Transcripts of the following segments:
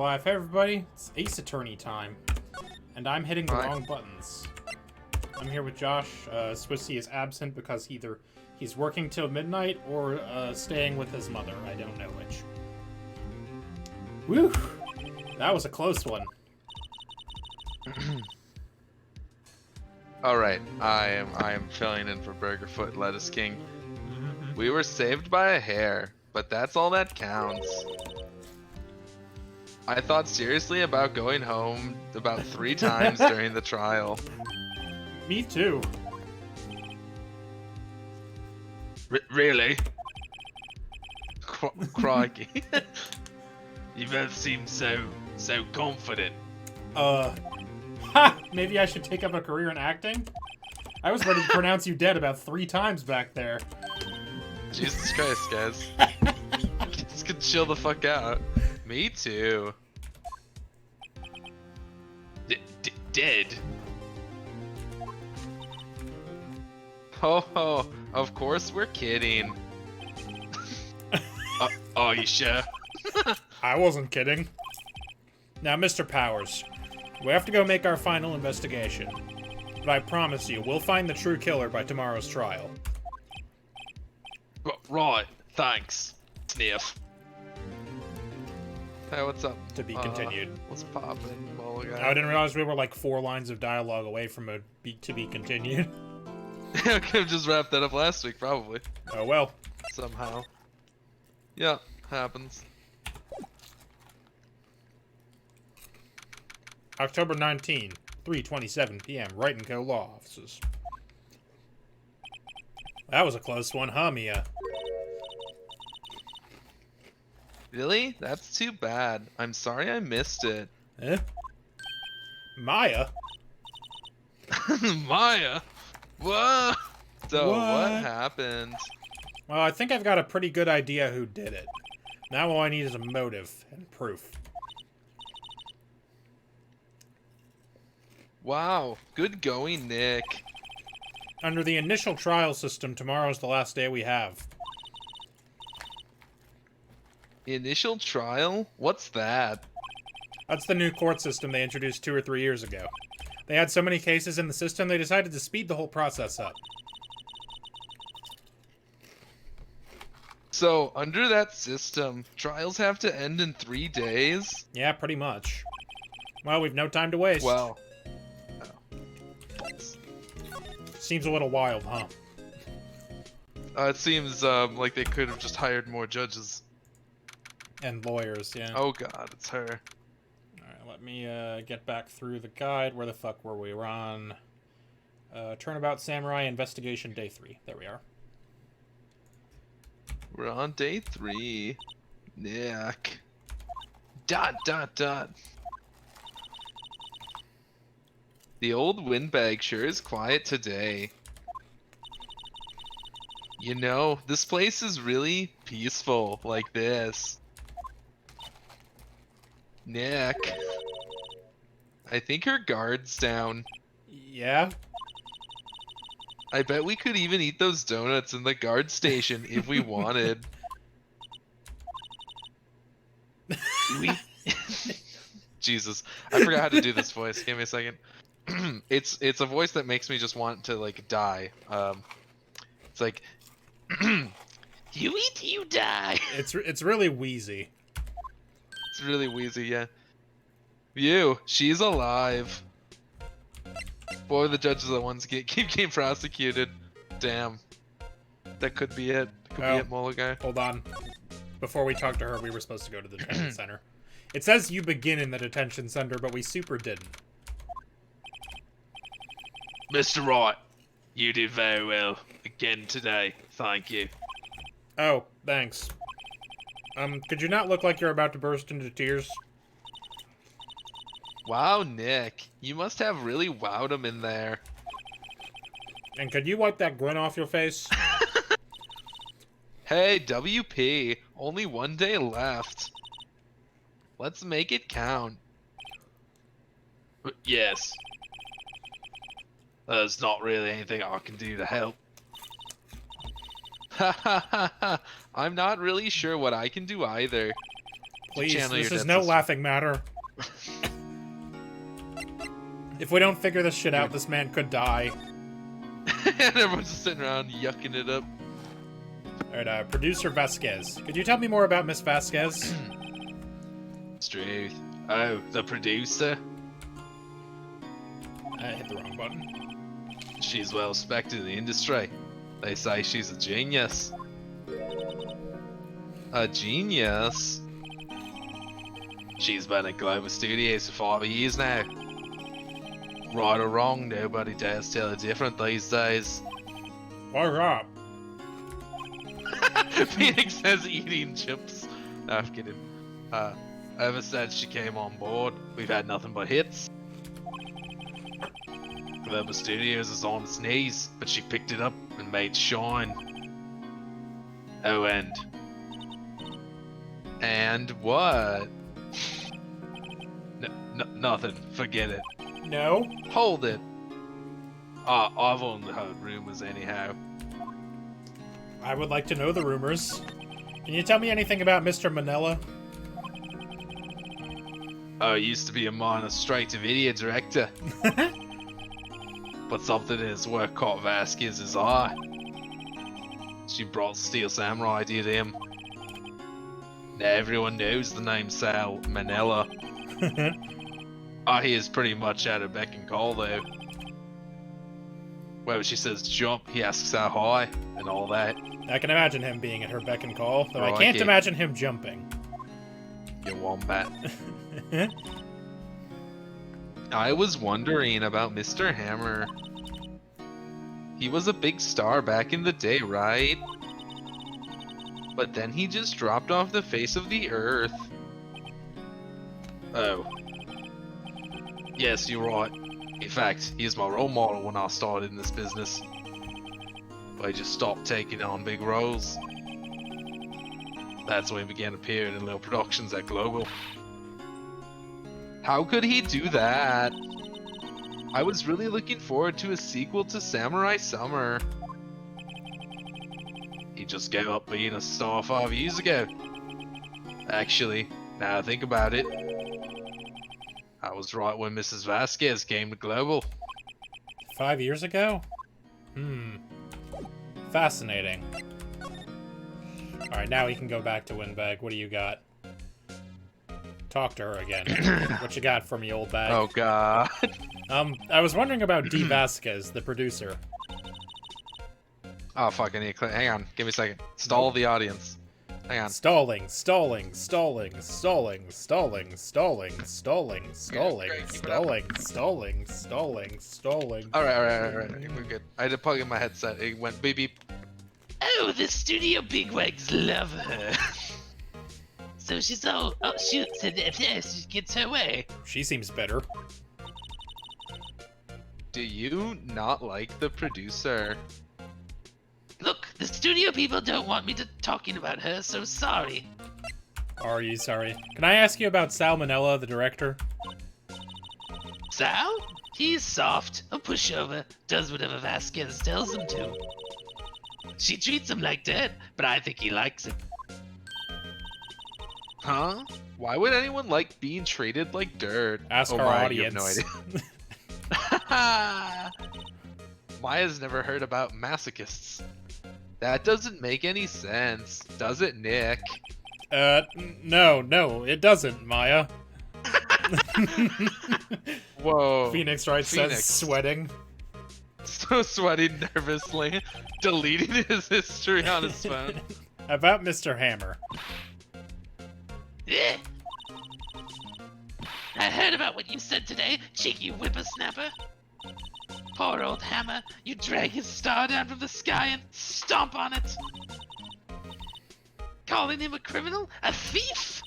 Hey everybody, it's Ace Attorney time. And I'm hitting the wrong buttons. I'm here with Josh. Swissy is absent because either he's working till midnight or staying with his mother. I don't know which. Whew! That was a close one. Alright, I am filling in for Burgerfoot Lettuce King. We were saved by a hair, but that's all that counts. I thought seriously about going home about 3 times during the trial. Me too. Really? Crikey. You both seem so confident. Ha! Maybe I should take up a career in acting? I was ready to pronounce you dead about 3 times back there. Jesus Christ, guys. Just can chill the fuck out. Me too. Dead? Oh, of course we're kidding. Are you sure? I wasn't kidding. Now, Mr. Powers, we have to go make our final investigation. But I promise you, we'll find the true killer by tomorrow's trial. Right, thanks, Sniff. Hey, what's up? To be continued. What's poppin', Mulligan? I didn't realize we were like 4 lines of dialogue away from a to be continued. I could have just wrapped that up last week, probably. Oh well. Somehow. Yeah, happens. October 19, 3:27 p.m. Wright & Co. Law Offices. That was a close one, huh, Mia? Really? That's too bad. I'm sorry I missed it. Eh? Maya? Maya? Whoa! So, what What? happened? Well, I think I've got a pretty good idea who did it. Now all I need is a motive and proof. Wow, good going, Nick. Under the initial trial system, tomorrow's the last day we have. Initial trial? What's that? That's the new court system they introduced 2 or 3 years ago. They had so many cases in the system, they decided to speed the whole process up. So, under that system, trials have to end in 3 days? Yeah, pretty much. Well, we've no time to waste. Well. Seems a little wild, huh? It seems like they could have just hired more judges. And lawyers, yeah. Oh god, it's her. Alright, let me get back through the guide. Where the fuck were we? We're on Turnabout Samurai Investigation Day 3. There we are. We're on day 3. Nick. ... The old windbag sure is quiet today. You know, this place is really peaceful like this. Nick. I think her guard's down. Yeah? I bet we could even eat those donuts in the guard station if we wanted. Jesus, I forgot how to do this voice. Give me a second. It's a voice that makes me just want to like die. It's like, you eat, you die. It's really wheezy. It's really wheezy, yeah. She's alive. Boy, the judges are the ones keep getting prosecuted. Damn. That could be it. Could be it, Mulligan. Hold on. Before we talk to her, we were supposed to go to the detention center. It says you begin in the detention center, but we super didn't. Mr. Wright, you did very well again today. Thank you. Oh, thanks. Could you not look like you're about to burst into tears? Wow, Nick. You must have really wowed him in there. And could you wipe that grin off your face? Hey, WP. Only 1 day left. Let's make it count. Yes. There's not really anything I can do to help. Ha ha ha ha. I'm not really sure what I can do either. Please, Channel this your is dead no sister. laughing matter. If we don't figure this shit out, this man could die. And everyone's just sitting around yucking it up. Alright, producer Vasquez. Could you tell me more about Miss Vasquez? Truth. Oh, the producer? I hit the wrong button. She's well respected in the industry. They say she's a genius. A genius? She's been at Global Studios for 5 years now. Right or wrong, nobody dares tell her different these days. What's up? Phoenix says eating chips. No, I'm kidding. Ever since she came on board, we've had nothing but hits. Global Studios is on its knees, but she picked it up and made shine. Oh, and what? Nothing. Forget it. No? Hold it. I've only heard rumors anyhow. I would like to know the rumors. Can you tell me anything about Mr. Manila? Used to be a minor straight-to-video director. But something in his work caught Vasquez's eye. She brought Steel Samurai idea to him. Now everyone knows the name Sal Manila. He is pretty much at her beck and call though. Whenever she says jump, he asks how high, and all that. I can imagine him being at her beck and call, though I Right, can't yeah. imagine him jumping. You wombat. I was wondering about Mr. Hammer. He was a big star back in the day, right? But then he just dropped off the face of the earth. Oh. Yes, you're right. In fact, he is my role model when I started in this business. I just stopped taking on big roles. That's when he began appearing in little productions at Global. How could he do that? I was really looking forward to a sequel to Samurai Summer. He just gave up being a star 5 years ago. Actually, now I think about it, I was right when Mrs. Vasquez came to Global. 5 years ago? Fascinating. Alright, now we can go back to Windbag. What do you got? Talk to her again. What you got for me, old bag? Oh god. I was wondering about D. Vasquez, the producer. Oh fuck, I need to click. Hang on, give me a second. Stall the audience. Hang on. Stalling, stalling, stalling, stalling, stalling, stalling, stalling, stalling, Great, keep it up. stalling, stalling, stalling, stalling. Alright. We're good. I had to plug in my headset. It went beep beep. Oh, the studio bigwigs love her. So she's all, oh shoot, so she gets her way. She seems bitter. Do you not like the producer? Look, the studio people don't want me to talking about her, so sorry. Are you sorry? Can I ask you about Salmonella, the director? Sal? He's soft, a pushover, does whatever Vasquez tells him to. She treats him like dirt, but I think he likes it. Huh? Why would anyone like being treated like dirt? Ask our Maya, audience. You have no idea. Maya's never heard about masochists. That doesn't make any sense, does it, Nick? No, it doesn't, Maya. Whoa. Phoenix Wright says, Phoenix. sweating. So sweating nervously, deleting his history on his phone. About Mr. Hammer. Eh. I heard about what you said today, cheeky whippersnapper. Poor old Hammer, you drag his star down from the sky and stomp on it. Calling him a criminal? A thief?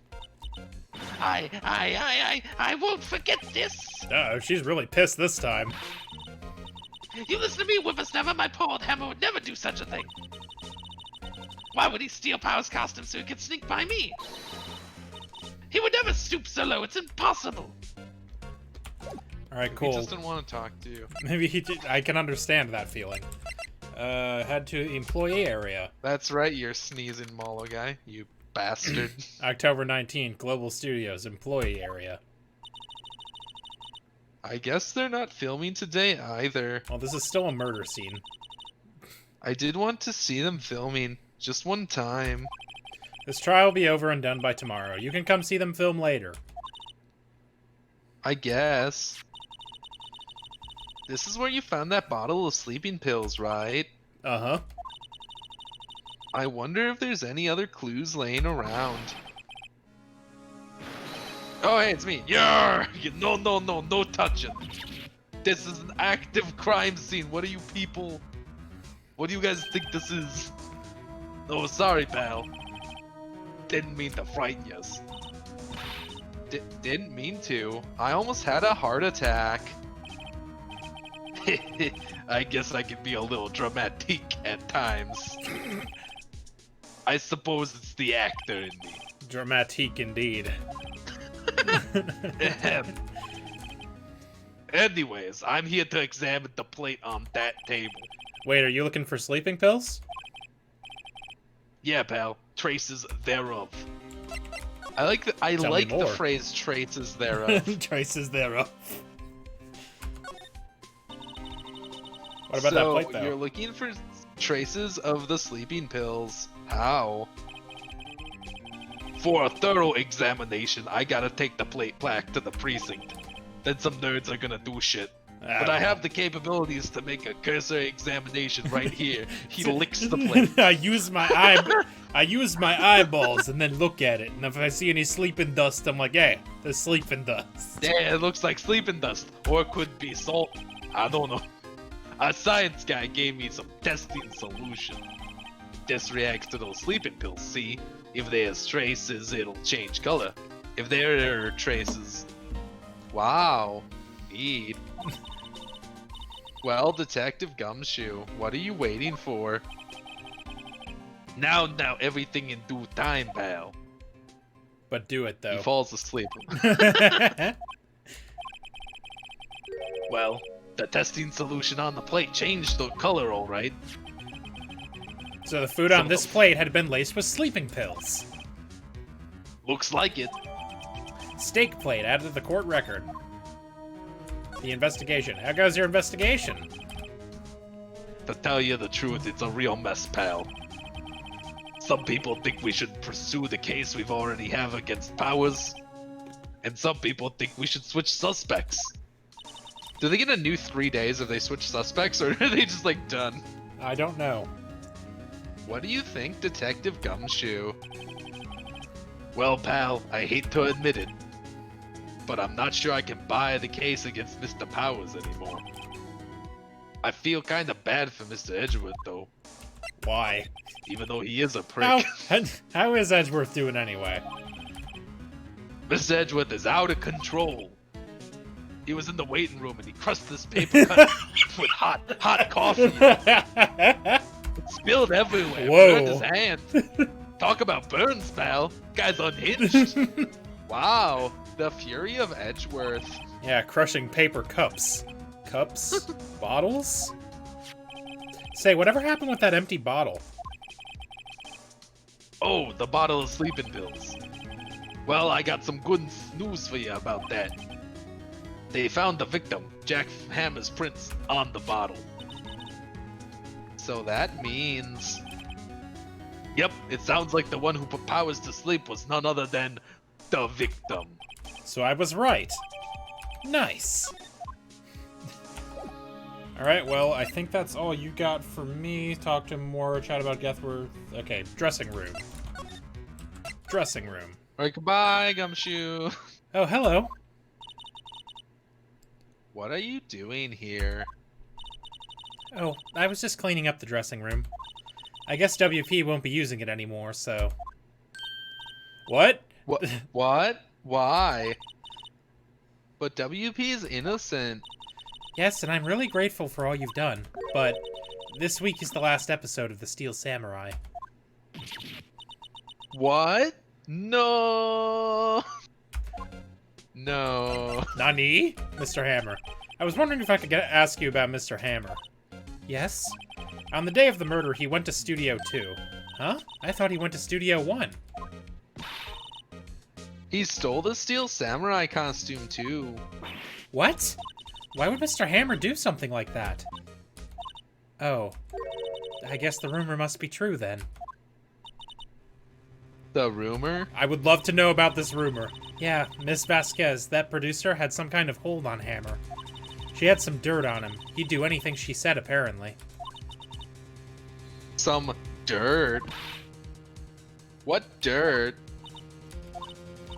I won't forget this. Uh-oh, she's really pissed this time. You listen to me, whippersnapper, my poor old Hammer would never do such a thing. Why would he steal Power's costume so he could sneak by me? He would never stoop so low, it's impossible. Alright, He cool. just didn't want to talk to you. Maybe I can understand that feeling. Head to the employee area. That's right, you're sneezing Molo guy, you bastard. October 19th, Global Studios, employee area. I guess they're not filming today either. Well, this is still a murder scene. I did want to see them filming. Just one time. This trial will be over and done by tomorrow. You can come see them film later. I guess. This is where you found that bottle of sleeping pills, right? Uh-huh. I wonder if there's any other clues laying around. Oh, hey, it's me. Yarr! No touching. This is an active crime scene. What are you people? What do you guys think this is? Oh, sorry, pal. Didn't mean to frighten yous. Didn't mean to. I almost had a heart attack. I guess I can be a little dramatic at times. I suppose it's the actor in me. Dramatique indeed. Anyways, I'm here to examine the plate on that table. Wait, are you looking for sleeping pills? Yeah, pal. Traces thereof. I like the phrase "traces thereof." Traces thereof. What about that plate, though? You're looking for traces of the sleeping pills. How? For a thorough examination, I gotta take the plate back to the precinct. Then some nerds are gonna do shit. But I have the capabilities to make a cursory examination right here. He licks the plate. I use my eyeballs and then look at it. And if I see any sleeping dust, I'm like, hey, there's sleeping dust. Yeah, it looks like sleeping dust. Or it could be salt. I don't know. A science guy gave me some testing solution. This reacts to those sleeping pills, see? If there's traces, it'll change color. If there are traces... Wow. Neat. Well, Detective Gumshoe, what are you waiting for? Now, everything in due time, pal. But do it, though. He falls asleep. Well, the testing solution on the plate changed the color, all right. So the food on this plate had been laced with sleeping pills. Looks like it. Steak plate added to the court record. The investigation. How goes your investigation? To tell you the truth, it's a real mess, pal. Some people think we should pursue the case we've already have against Powers. And some people think we should switch suspects. Do they get a new 3 days if they switch suspects, or are they just, like, done? I don't know. What do you think, Detective Gumshoe? Well, pal, I hate to admit it, but I'm not sure I can buy the case against Mr. Powers anymore. I feel kinda bad for Mr. Edgeworth, though. Why? Even though he is a prick. How is Edgeworth doing anyway? Mr. Edgeworth is out of control. He was in the waiting room and he crushed this paper cut with hot coffee. It spilled everywhere. Whoa. Burned his hand. Talk about burns, pal. Guy's unhinged. Wow. The fury of Edgeworth. Yeah, crushing paper cups. Cups? Bottles? Say, whatever happened with that empty bottle? Oh, the bottle of sleeping pills. Well, I got some good news for you about that. They found the victim, Jack Hammer's prints, on the bottle. So that means... Yep, it sounds like the one who put Powers to sleep was none other than the victim. So I was right. Nice. Alright, well, I think that's all you got for me. Talk to more, chat about Edgeworth. Okay, dressing room. Dressing room. Alright, goodbye, Gumshoe. Oh, hello. What are you doing here? Oh, I was just cleaning up the dressing room. I guess WP won't be using it anymore, so... What? What? Why? But WP is innocent. Yes, and I'm really grateful for all you've done, but this week is the last episode of The Steel Samurai. What? No. No. Nani? Mr. Hammer. I was wondering if I could ask you about Mr. Hammer. Yes? On the day of the murder, he went to Studio 2. Huh? I thought he went to Studio 1. He stole the Steel Samurai costume too. What? Why would Mr. Hammer do something like that? Oh. I guess the rumor must be true then. The rumor? I would love to know about this rumor. Yeah, Miss Vasquez, that producer, had some kind of hold on Hammer. She had some dirt on him. He'd do anything she said, apparently. Some dirt? What dirt?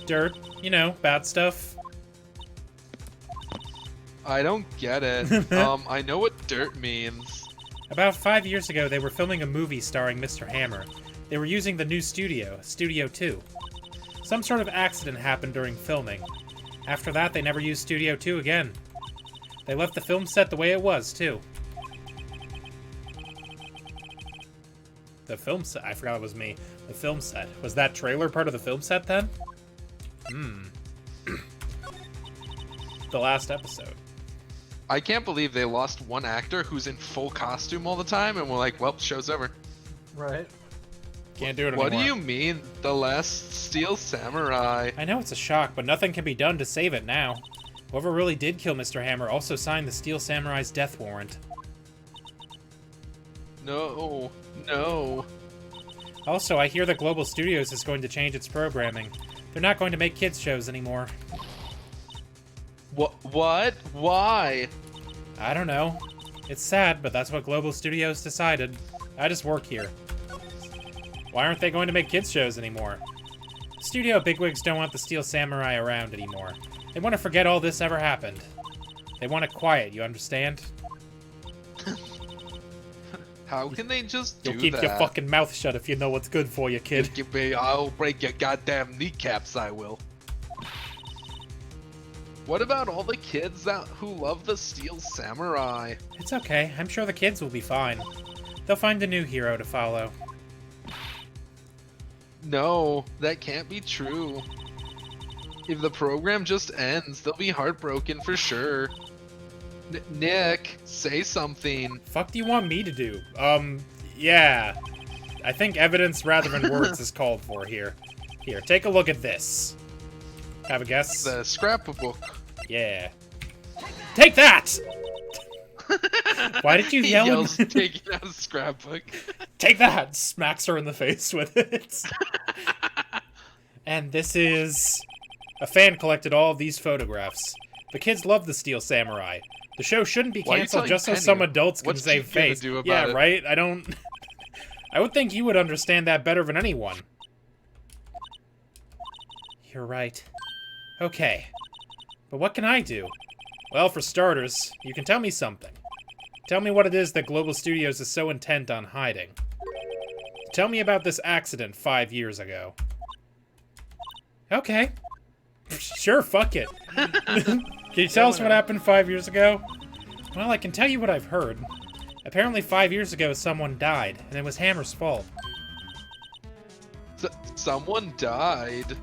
Dirt, you know, bad stuff. I don't get it. I know what dirt means. About 5 years ago, they were filming a movie starring Mr. Hammer. They were using the new studio, Studio 2. Some sort of accident happened during filming. After that, they never used Studio 2 again. They left the film set the way it was, too. The film set? I forgot it was me. The film set. Was that trailer part of the film set, then? The last episode. I can't believe they lost one actor who's in full costume all the time, and we're like, well, show's over. Right. Can't do it anymore. What do you mean, The Last Steel Samurai? I know it's a shock, but nothing can be done to save it now. Whoever really did kill Mr. Hammer also signed the Steel Samurai's death warrant. No, no. Also, I hear that Global Studios is going to change its programming. They're not going to make kids shows anymore. What? Why? I don't know. It's sad, but that's what Global Studios decided. I just work here. Why aren't they going to make kids shows anymore? Studio bigwigs don't want the Steel Samurai around anymore. They want to forget all this ever happened. They want it quiet, you understand? How can they just do You'll keep that? your fucking mouth shut if you know what's good for you, kid. I'll break your goddamn kneecaps, I will. What about all the kids who love the Steel Samurai? It's okay. I'm sure the kids will be fine. They'll find a new hero to follow. No, that can't be true. If the program just ends, they'll be heartbroken for sure. Nick, say something. Fuck do you want me to do? Yeah. I think evidence rather than words is called for here. Here, take a look at this. Have a guess? The scrapbook. Yeah. Take that! Why did you yell? He yells, taking out a scrapbook. Take that! Smacks her in the face with it. And this is... A fan collected all of these photographs. The kids love the Steel Samurai. The show shouldn't be canceled just so some adults can save face. Yeah, right? I don't... I would think you would understand that better than anyone. You're right. Okay. But what can I do? Well, for starters, you can tell me something. Tell me what it is that Global Studios is so intent on hiding. Tell me about this accident 5 years ago. Okay. Sure, fuck it. Can you tell us what happened 5 years ago? Well, I can tell you what I've heard. Apparently 5 years ago someone died, and it was Hammer's fault. Someone died?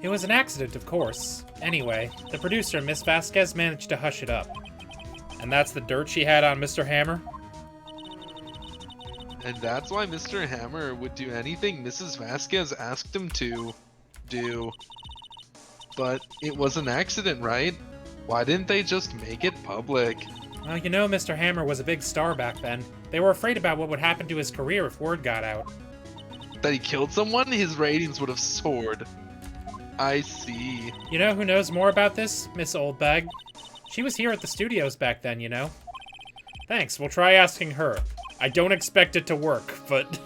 It was an accident, of course. Anyway, the producer, Miss Vasquez, managed to hush it up. And that's the dirt she had on Mr. Hammer? And that's why Mr. Hammer would do anything Mrs. Vasquez asked him to do. But it was an accident, right? Why didn't they just make it public? Well, you know, Mr. Hammer was a big star back then. They were afraid about what would happen to his career if word got out. That he killed someone? His ratings would have soared. I see. You know who knows more about this? Miss Oldbag. She was here at the studios back then, you know? Thanks, we'll try asking her. I don't expect it to work, but...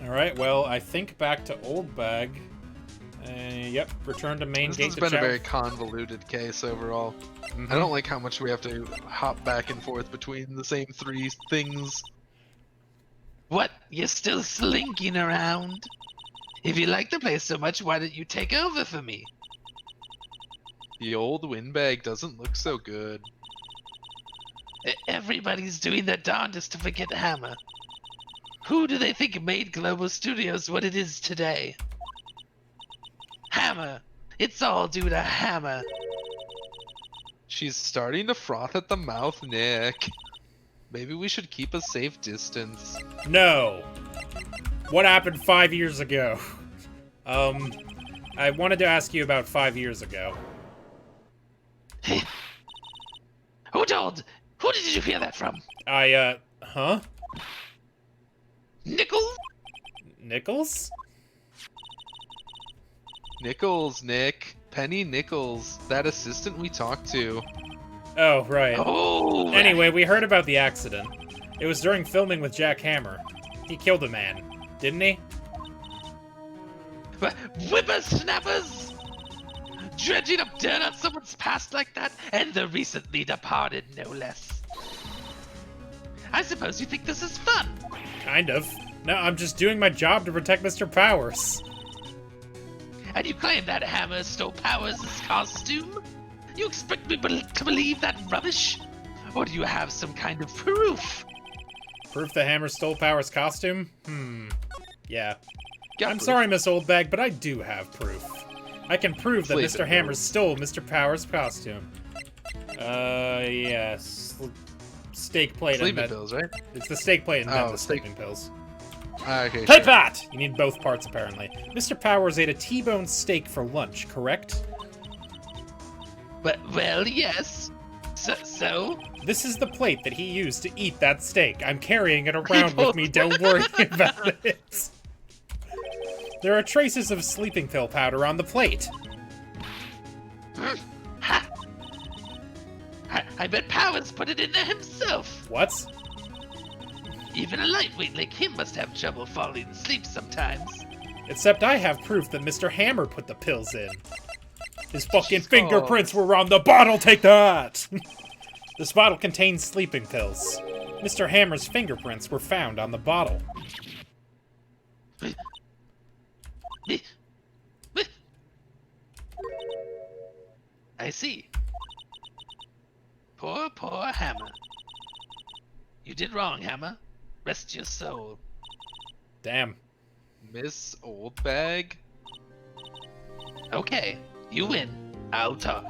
Alright, well, I think back to Oldbag. Yep, return to main gate. This has been a very convoluted case overall. I don't like how much we have to hop back and forth between the same three things. What? You're still slinking around? If you like the place so much, why don't you take over for me? The old windbag doesn't look so good. Everybody's doing their darndest to forget Hammer. Who do they think made Global Studios what it is today? Hammer! It's all due to Hammer! She's starting to froth at the mouth, Nick. Maybe we should keep a safe distance. No! What happened 5 years ago? I wanted to ask you about 5 years ago. Who did you hear that from? Huh? Nichols? Nichols? Nichols, Nick. Penny Nichols. That assistant we talked to. Oh, right. Oh! Anyway, we heard about the accident. It was during filming with Jack Hammer. He killed a man, didn't he? Whippersnappers! Dredging up dirt on someone's past like that, and the recently departed, no less. I suppose you think this is fun. Kind of. No, I'm just doing my job to protect Mr. Powers. And you claim that Hammer stole Powers' costume? You expect me to believe that rubbish? Or do you have some kind of proof? Proof the Hammer stole Powers' costume? Yeah. Got I'm proof. sorry, Miss Oldbag, but I do have proof. I can prove that Please, Mr. Hammer stole Mr. Powers' costume. Yes. Steak plate Sleeping and pills, right? It's the steak plate and then Oh, the steak- sleeping pills. Okay, Take sure. that! You need both parts, apparently. Mr. Powers ate a T-bone steak for lunch, correct? But, well, yes. So? This is the plate that he used to eat that steak. I'm carrying it around with me, don't worry about it. There are traces of sleeping pill powder on the plate. Ha! I bet Powers put it in there himself. What? Even a lightweight like him must have trouble falling asleep sometimes. Except I have proof that Mr. Hammer put the pills in. His fucking She's fingerprints were on the bottle, take that! This bottle contains sleeping pills. Mr. Hammer's fingerprints were found on the bottle. I see. Poor, poor Hammer. You did wrong, Hammer. Rest your soul. Damn. Miss Oldbag? Okay, you win. I'll talk.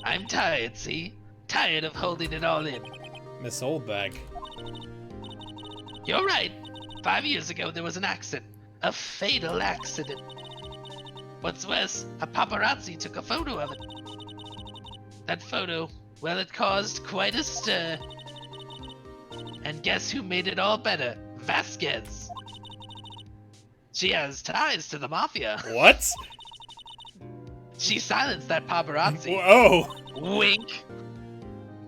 I'm tired, see? Tired of holding it all in. Miss Oldbag. You're right. 5 years ago, there was an accident. A fatal accident. What's worse, a paparazzi took a photo of it. That photo, well, it caused quite a stir. And guess who made it all better? Vasquez. She has ties to the mafia. What? She silenced that paparazzi. Oh! Wink.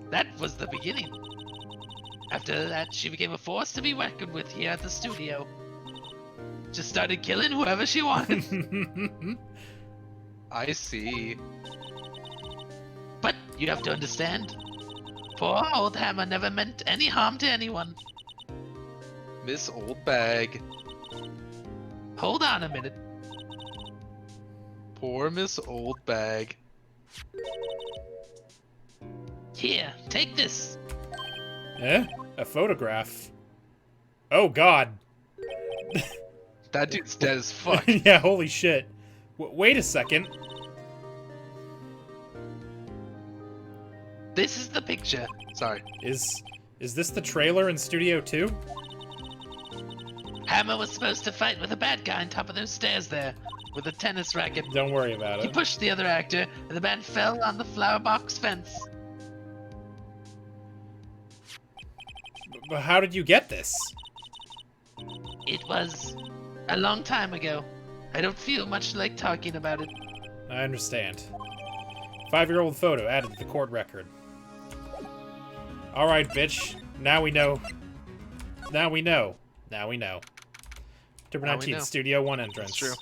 That was the beginning. After that, she became a force to be reckoned with here at the studio. Just started killing whoever she wanted. I see. But you have to understand, poor old Hammer never meant any harm to anyone. Miss Oldbag. Hold on a minute. Poor Miss Oldbag. Here, take this. Eh? A photograph. Oh, God. That dude's dead as fuck. Yeah, holy shit. Wait a second. This is the picture. Sorry. Is this the trailer in Studio 2? Hammer was supposed to fight with a bad guy on top of those stairs there, with a tennis racket. Don't worry about He it. pushed the other actor, and the man fell on the flower box fence. But how did you get this? It was a long time ago. I don't feel much like talking about it. I understand. 5-year-old photo added to the court record. Alright, bitch. Now we know. Now we know. Now we know. October Now we 19th, know. Studio 1 entrance. That's true.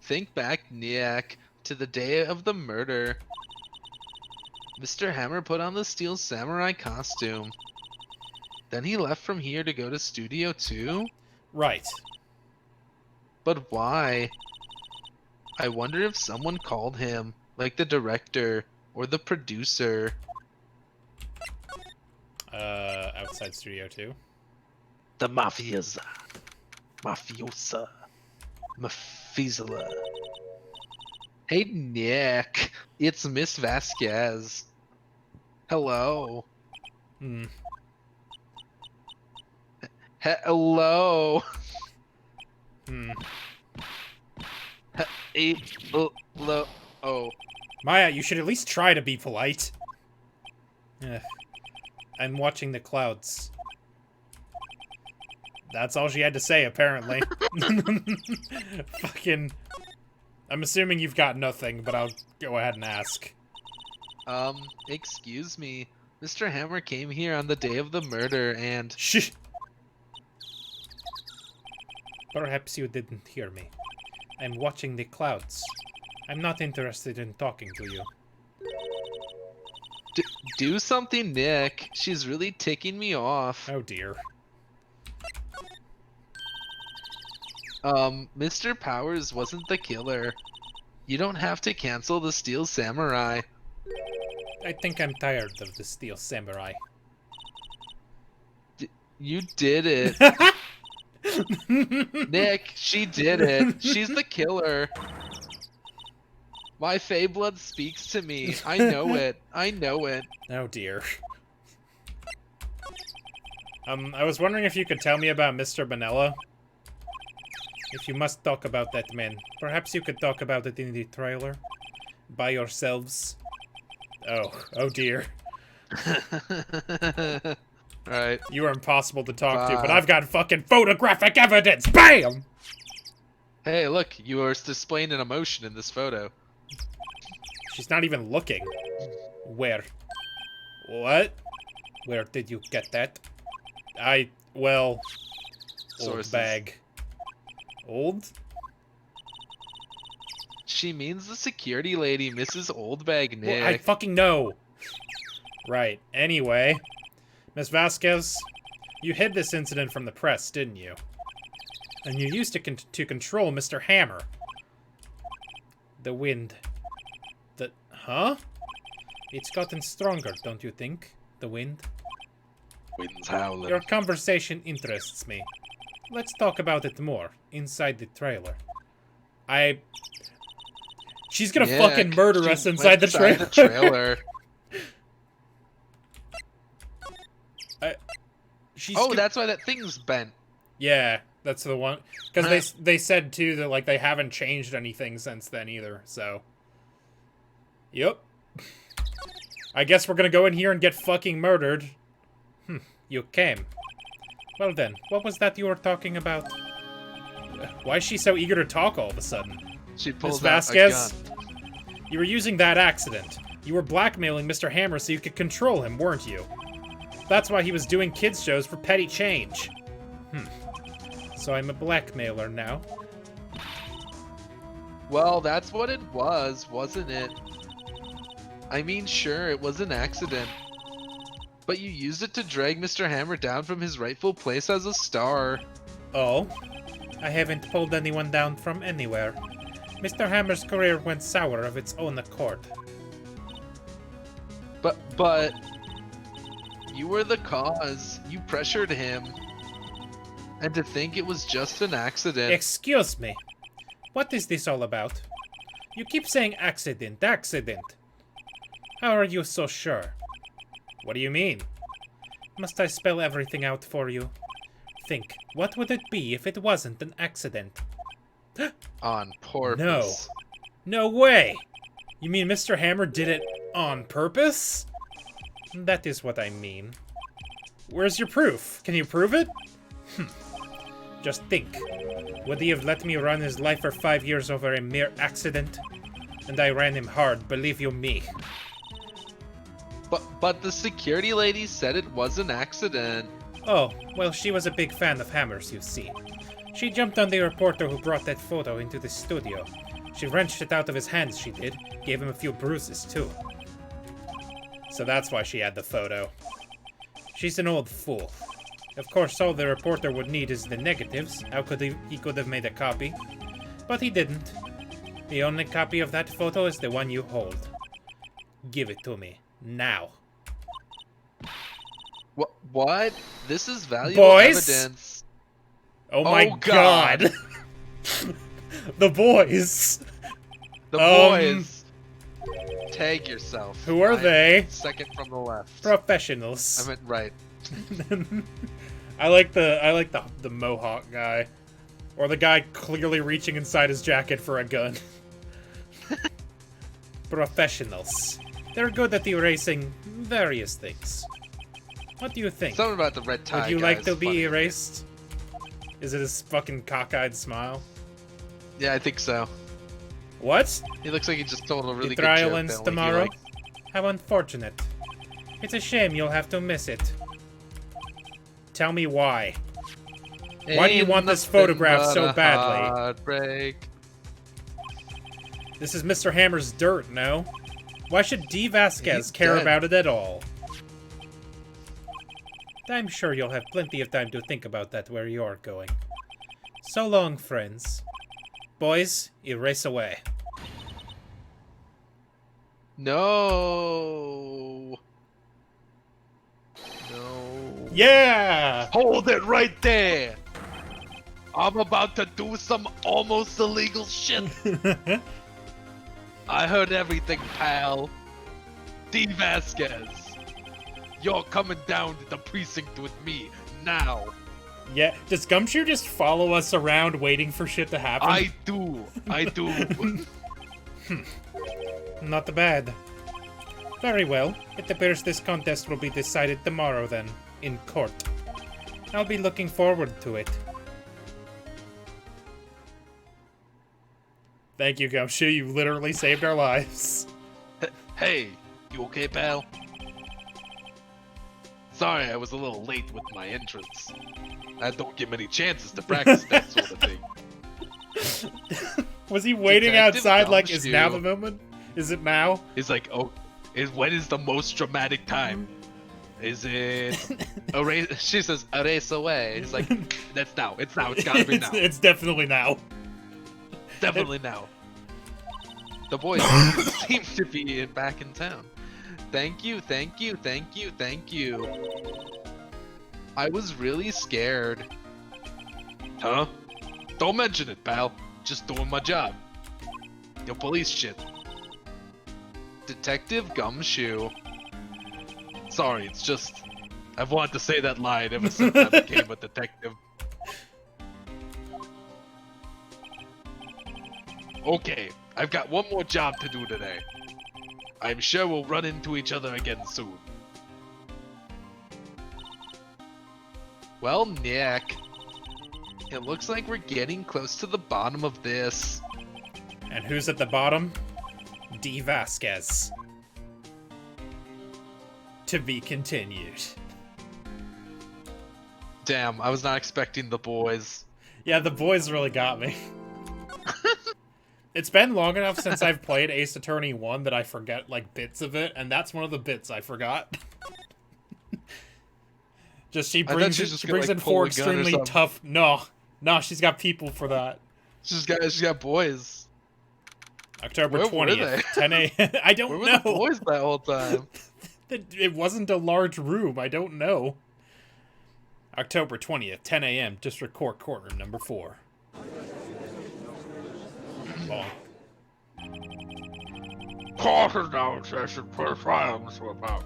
Think back, Niak, to the day of the murder. Mr. Hammer put on the steel samurai costume. Then he left from here to go to Studio 2? Right. But why? I wonder if someone called him, like the director or the producer. Outside Studio 2. The mafiosa. Mafizala. Hey Nick, it's Miss Vasquez. Hello. Hmm. Hello. Hmm. Oh. Maya, you should at least try to be polite. Ugh. I'm watching the clouds. That's all she had to say, apparently. Fucking... I'm assuming you've got nothing, but I'll go ahead and ask. Excuse me. Mr. Hammer came here on the day of the murder and... Shh! Perhaps you didn't hear me. I'm watching the clouds. I'm not interested in talking to you. Do something, Nick. She's really ticking me off. Oh dear. Mr. Powers wasn't the killer. You don't have to cancel the Steel Samurai. I think I'm tired of the Steel Samurai. You did it. Nick, she did it. She's the killer. My Fey blood speaks to me. I know it. I know it. Oh dear. I was wondering if you could tell me about Mr. Benella. If you must talk about that man, perhaps you could talk about it in the trailer? By yourselves? Oh dear. Right. You are impossible to talk to, but I've got fucking photographic evidence! BAM! Hey, look, you are displaying an emotion in this photo. She's not even looking. Where? What? Where did you get that? Well... Sources. Old bag. Old? She means the security lady, Mrs. Oldbag, Nick. Well, I fucking know! Right. Anyway... Miss Vasquez, you hid this incident from the press, didn't you? And you used it to control Mr. Hammer. The wind. Huh? It's gotten stronger, don't you think? The wind? Wind's howling. Your conversation interests me. Let's talk about it more, inside the trailer. She's gonna fucking murder us inside the trailer. That's why that thing's bent. Yeah, that's the one. Because they said, too, that, like, they haven't changed anything since then, either, so... Yep. I guess we're gonna go in here and get fucking murdered. You came. Well then, what was that you were talking about? Why is she so eager to talk all of a sudden? She pulls Miss out a Vasquez, gun. You were using that accident. You were blackmailing Mr. Hammer so you could control him, weren't you? That's why he was doing kids shows for petty change. So I'm a blackmailer now. Well, that's what it was, wasn't it? I mean, sure, it was an accident. But you used it to drag Mr. Hammer down from his rightful place as a star. Oh? I haven't pulled anyone down from anywhere. Mr. Hammer's career went sour of its own accord. But... You were the cause. You pressured him. And to think it was just an accident. Excuse me. What is this all about? You keep saying accident, accident. How are you so sure? What do you mean? Must I spell everything out for you? Think, what would it be if it wasn't an accident? On purpose. No. No way! You mean Mr. Hammer did it on purpose? That is what I mean. Where's your proof? Can you prove it? Just think. Would he have let me run his life for 5 years over a mere accident? And I ran him hard, believe you me. But the security lady said it was an accident. Oh, well, she was a big fan of Hammer's, you see. She jumped on the reporter who brought that photo into the studio. She wrenched it out of his hands, she did. Gave him a few bruises, too. So that's why she had the photo. She's an old fool. Of course, all the reporter would need is the negatives. How could he could have made a copy? But he didn't. The only copy of that photo is the one you hold. Give it to me. Now. What? This is valuable evidence. Oh my god. The boys. The boys. Tag yourself. Who are they? Second from the left. Professionals. I meant right. I like the mohawk guy. Or the guy clearly reaching inside his jacket for a gun. professionals. They're good at erasing various things. What do you think? Something about the red tie. Would you guy like is to be funny. erased? Is it his fucking cockeyed smile? Yeah, I think so. What? He looks like he just told a really The good trial joke. ends that, like, he, tomorrow? like- How unfortunate. It's a shame you'll have to miss it. Tell me why. Why do you Ain't want this nothing photograph but so a badly? heartbreak. This is Mr. Hammer's dirt, no? Why should D. Vasquez He's care dead. about it at all? I'm sure you'll have plenty of time to think about that where you're going. So long, friends. Boys, erase away. No. No. Yeah! Hold it right there. I'm about to do some almost illegal shit. I heard everything, pal. D. Vasquez. You're coming down to the precinct with me now. Yeah, does Gumshoe just follow us around waiting for shit to happen? I do. Not bad. Very well. It appears this contest will be decided tomorrow then, in court. I'll be looking forward to it. Thank you, Gumshoe. You literally saved our lives. Hey, you okay, pal? Sorry, I was a little late with my entrance. I don't get many chances to practice that sort of thing. Was he waiting Detective outside like, is now Gumshoe. the moment? Is it now? He's like, oh, when is the most dramatic time? Is it she says, erase away. He's like, that's now. It's now. It's gotta be now. It's definitely now. Definitely now. The boys seem to be back in town. Thank you. I was really scared. Huh? Don't mention it, pal. Just doing my job. Your police shit. Detective Gumshoe. Sorry, it's just... I've wanted to say that line ever since I became a detective. Okay, I've got one more job to do today. I'm sure we'll run into each other again soon. Well, Nick, it looks like we're getting close to the bottom of this. And who's at the bottom? D. Vasquez. To be continued. Damn, I was not expecting the boys. Yeah, the boys really got me. It's been long enough since I've played Ace Attorney 1 that I forget, like, bits of it, and that's one of the bits I forgot. She brings in four extremely tough... No, she's got people for that. She's got boys. October Where were 20th, 10 a.m. I don't Where were know. the boys that whole time? It wasn't a large room. I don't know. October 20th, 10 a.m. District Court Courtroom number 4. Long. Court is now in session for trial, Mr. About.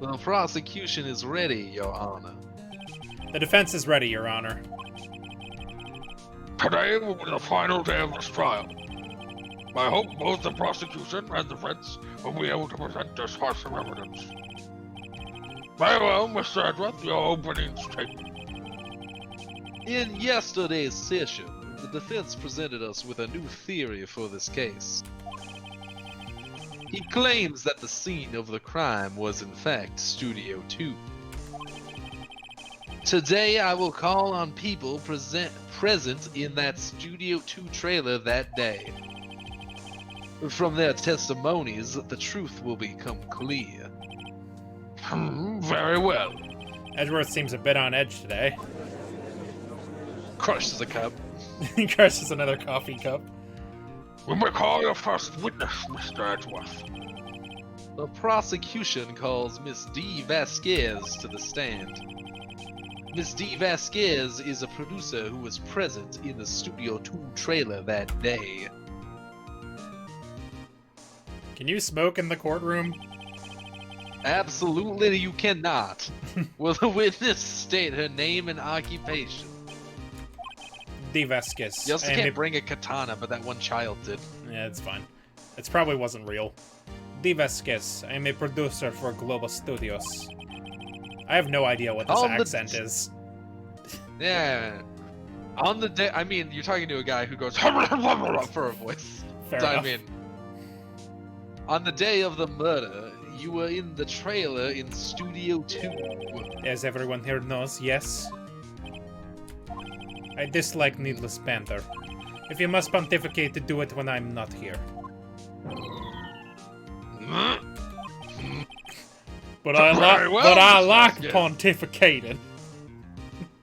The prosecution is ready, Your Honor. The defense is ready, Your Honor. Today will be the final day of this trial. I hope both the prosecution and the defense will be able to present this wholesome evidence. Very well, Mr. Edgeworth, your opening statement. In yesterday's session, the defense presented us with a new theory for this case. He claims that the scene of the crime was in fact Studio 2. Today I will call on people present in that Studio 2 trailer that day. From their testimonies, the truth will become clear. Very well. Edgeworth seems a bit on edge today. Crushes a cup. He crushes another coffee cup. We may call your first witness, Mr. Edgeworth. The prosecution calls Miss D. Vasquez to the stand. Miss D. Vasquez is a producer who was present in the Studio 2 trailer that day. Can you smoke in the courtroom? Absolutely you cannot. Will the witness state her name and occupation? D. Vasquez. You also I am can't a- bring a katana, but that one child did. Yeah, it's fine. It probably wasn't real. Di Vasquez. I am a producer for Global Studios. I have no idea what this accent is. Yeah. On the day, I mean, you're talking to a guy who goes for a voice. Fair So, enough. I mean, on the day of the murder, you were in the trailer in Studio 2. As everyone here knows, yes. I dislike needless banter. If you must pontificate, do it when I'm not here. But I like pontificating.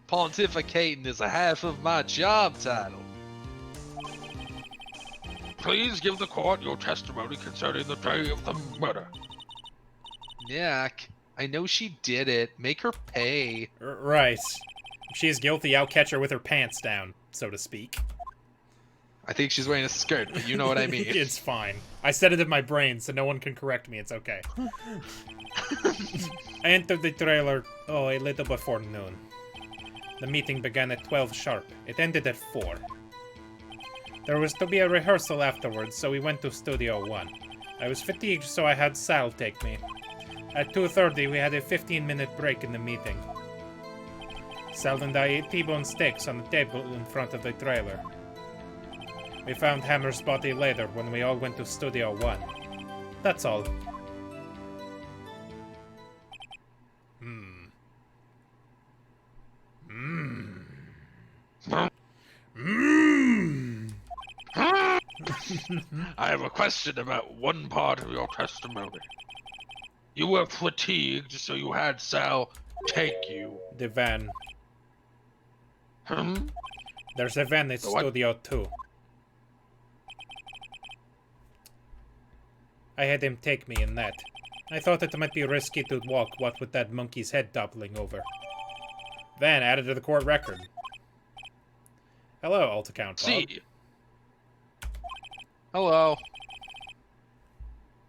Pontificating is a half of my job title. Please give the court your testimony concerning the day of the murder. Nick, I know she did it. Make her pay. Right. If she's guilty, I'll catch her with her pants down, so to speak. I think she's wearing a skirt, but you know what I mean. It's fine. I said it in my brain, so no one can correct me. It's okay. I entered the trailer, a little before noon. The meeting began at 12 sharp. It ended at 4. There was to be a rehearsal afterwards, so we went to Studio 1. I was fatigued, so I had Sal take me. At 2:30, we had a 15-minute break in the meeting. Sal and I ate T-bone steaks on the table in front of the trailer. We found Hammer's body later when we all went to Studio 1. That's all. I have a question about one part of your testimony. You were fatigued, so you had Sal take you. The van. There's a van at what? Studio 2. I had him take me in that. I thought it might be risky to walk, what with that monkey's head toppling over. Van added to the court record. Hello, Alt Account Bob. See, Hello.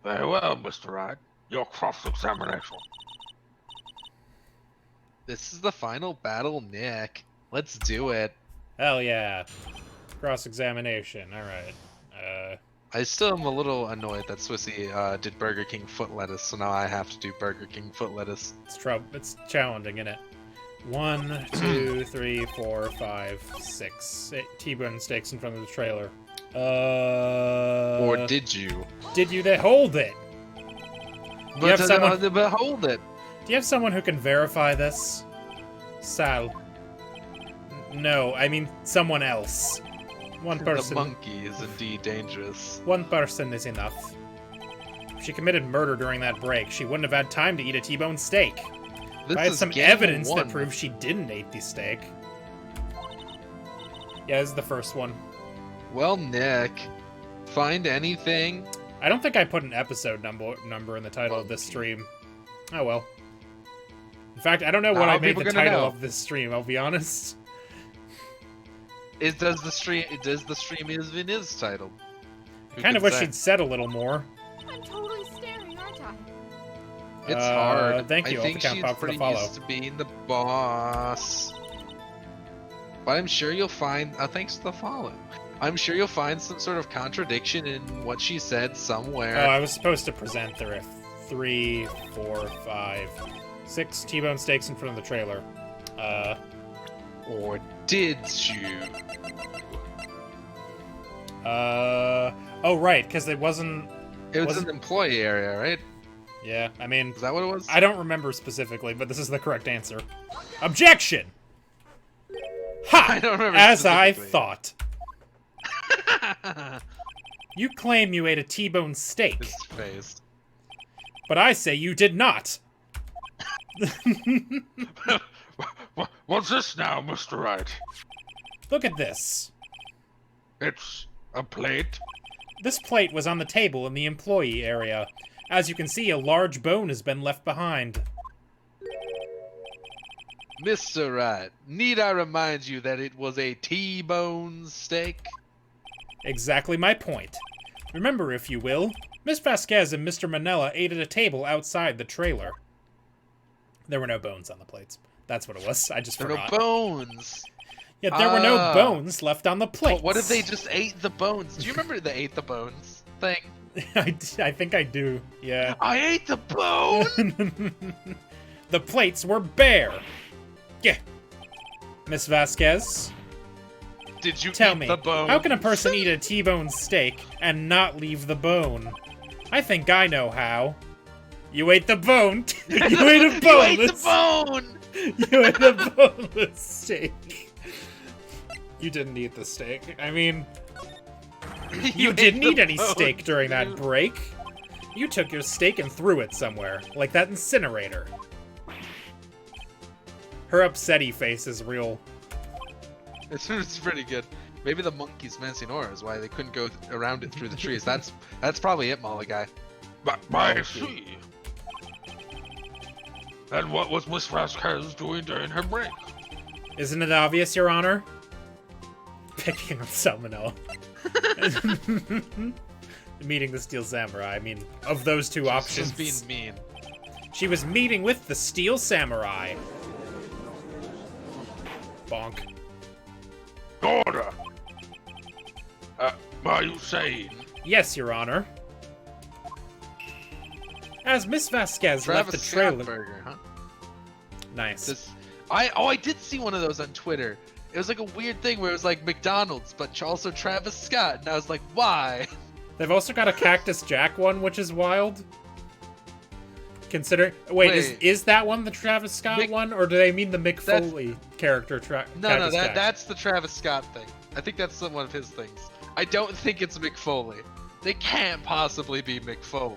very well, Mr. Wright. Your cross-examination. This is the final battle, Nick. Let's do it. Hell yeah. Cross-examination, alright. I still am a little annoyed that Swissy did Burger King foot lettuce, so now I have to do Burger King foot lettuce. It's challenging, isn't it? 1, 2, 3, 4, 5, 6. T-bone steaks in front of the trailer. Or did you? Did you hold it? Do you have someone? But hold it. Do you have someone who can verify this? Sal. No, I mean someone else. One person. The monkey is indeed dangerous. One person is enough. If she committed murder during that break, she wouldn't have had time to eat a T-bone steak. I had some evidence that proves she didn't eat the steak. Yeah, this is the first one. Well, Nick, find anything? I don't think I put an episode number in the title of this stream. Oh well. In fact, I don't know what I made the title of this stream, I'll be honest. Does the stream even is titled? I kind of wish she'd said a little more. I'm totally staring, aren't I? It's hard. Thank you, I think she's for the pretty follow. used to being the boss. But I'm sure you'll find, thanks to the follow. I'm sure you'll find some sort of contradiction in what she said somewhere. Oh, I was supposed to present there are 3, 4, 5, 6 T-bone steaks in front of the trailer. Or did you? Oh right, because it wasn't... It was an employee area, right? Yeah, I mean... Is that what it was? I don't remember specifically, but this is the correct answer. Objection! Ha! I don't remember As I specifically. thought. You claim you ate a T-bone steak, His face. but I say you did not. What's this now, Mr. Wright? Look at this. It's a plate? This plate was on the table in the employee area. As you can see, a large bone has been left behind. Mr. Wright, need I remind you that it was a T-bone steak? Exactly my point. Remember, if you will, Miss Vasquez and Mr. Manella ate at a table outside the trailer. There were no bones on the plates. That's what it was. I just There forgot. were no bones. Yeah, there were no bones left on the plate. But what if they just ate the bones? Do you remember the ate the bones thing? I think I do. Yeah. I ate the bone! The plates were bare. Yeah. Miss Vasquez, Did you tell eat me, the bone? how can a person eat a T-bone steak and not leave the bone? I think I know how. You ate the bone. You ate a boneless. You ate the bone! You ate a boneless steak. You didn't eat the steak. I mean, you ate didn't the eat any bone, steak during that dude. break. You took your steak and threw it somewhere, like that incinerator. Her upsetty face is real. It's pretty good. Maybe the monkey's messing aura is why they couldn't go around it through the trees. That's probably it, Molly guy. I see. And what was Miss Vasquez doing during her break? Isn't it obvious, Your Honor? Picking on Salmonella. Meeting the Steel Samurai. I mean, of those two options. Just being mean. She was meeting with the Steel Samurai. Bonk. Order! Are you saying? Yes, Your Honor. As Miss Vasquez left the Travis trailer... Scott burger, huh? Nice. I did see one of those on Twitter. It was like a weird thing where it was like McDonald's, but also Travis Scott, and I was like, why? They've also got a Cactus Jack one, which is wild. Consider... Wait. Is that one the Travis Scott one, or do they mean the Mick Foley character? No, that's the Travis Scott thing. I think that's one of his things. I don't think it's Mick Foley. They can't possibly be Mick Foley.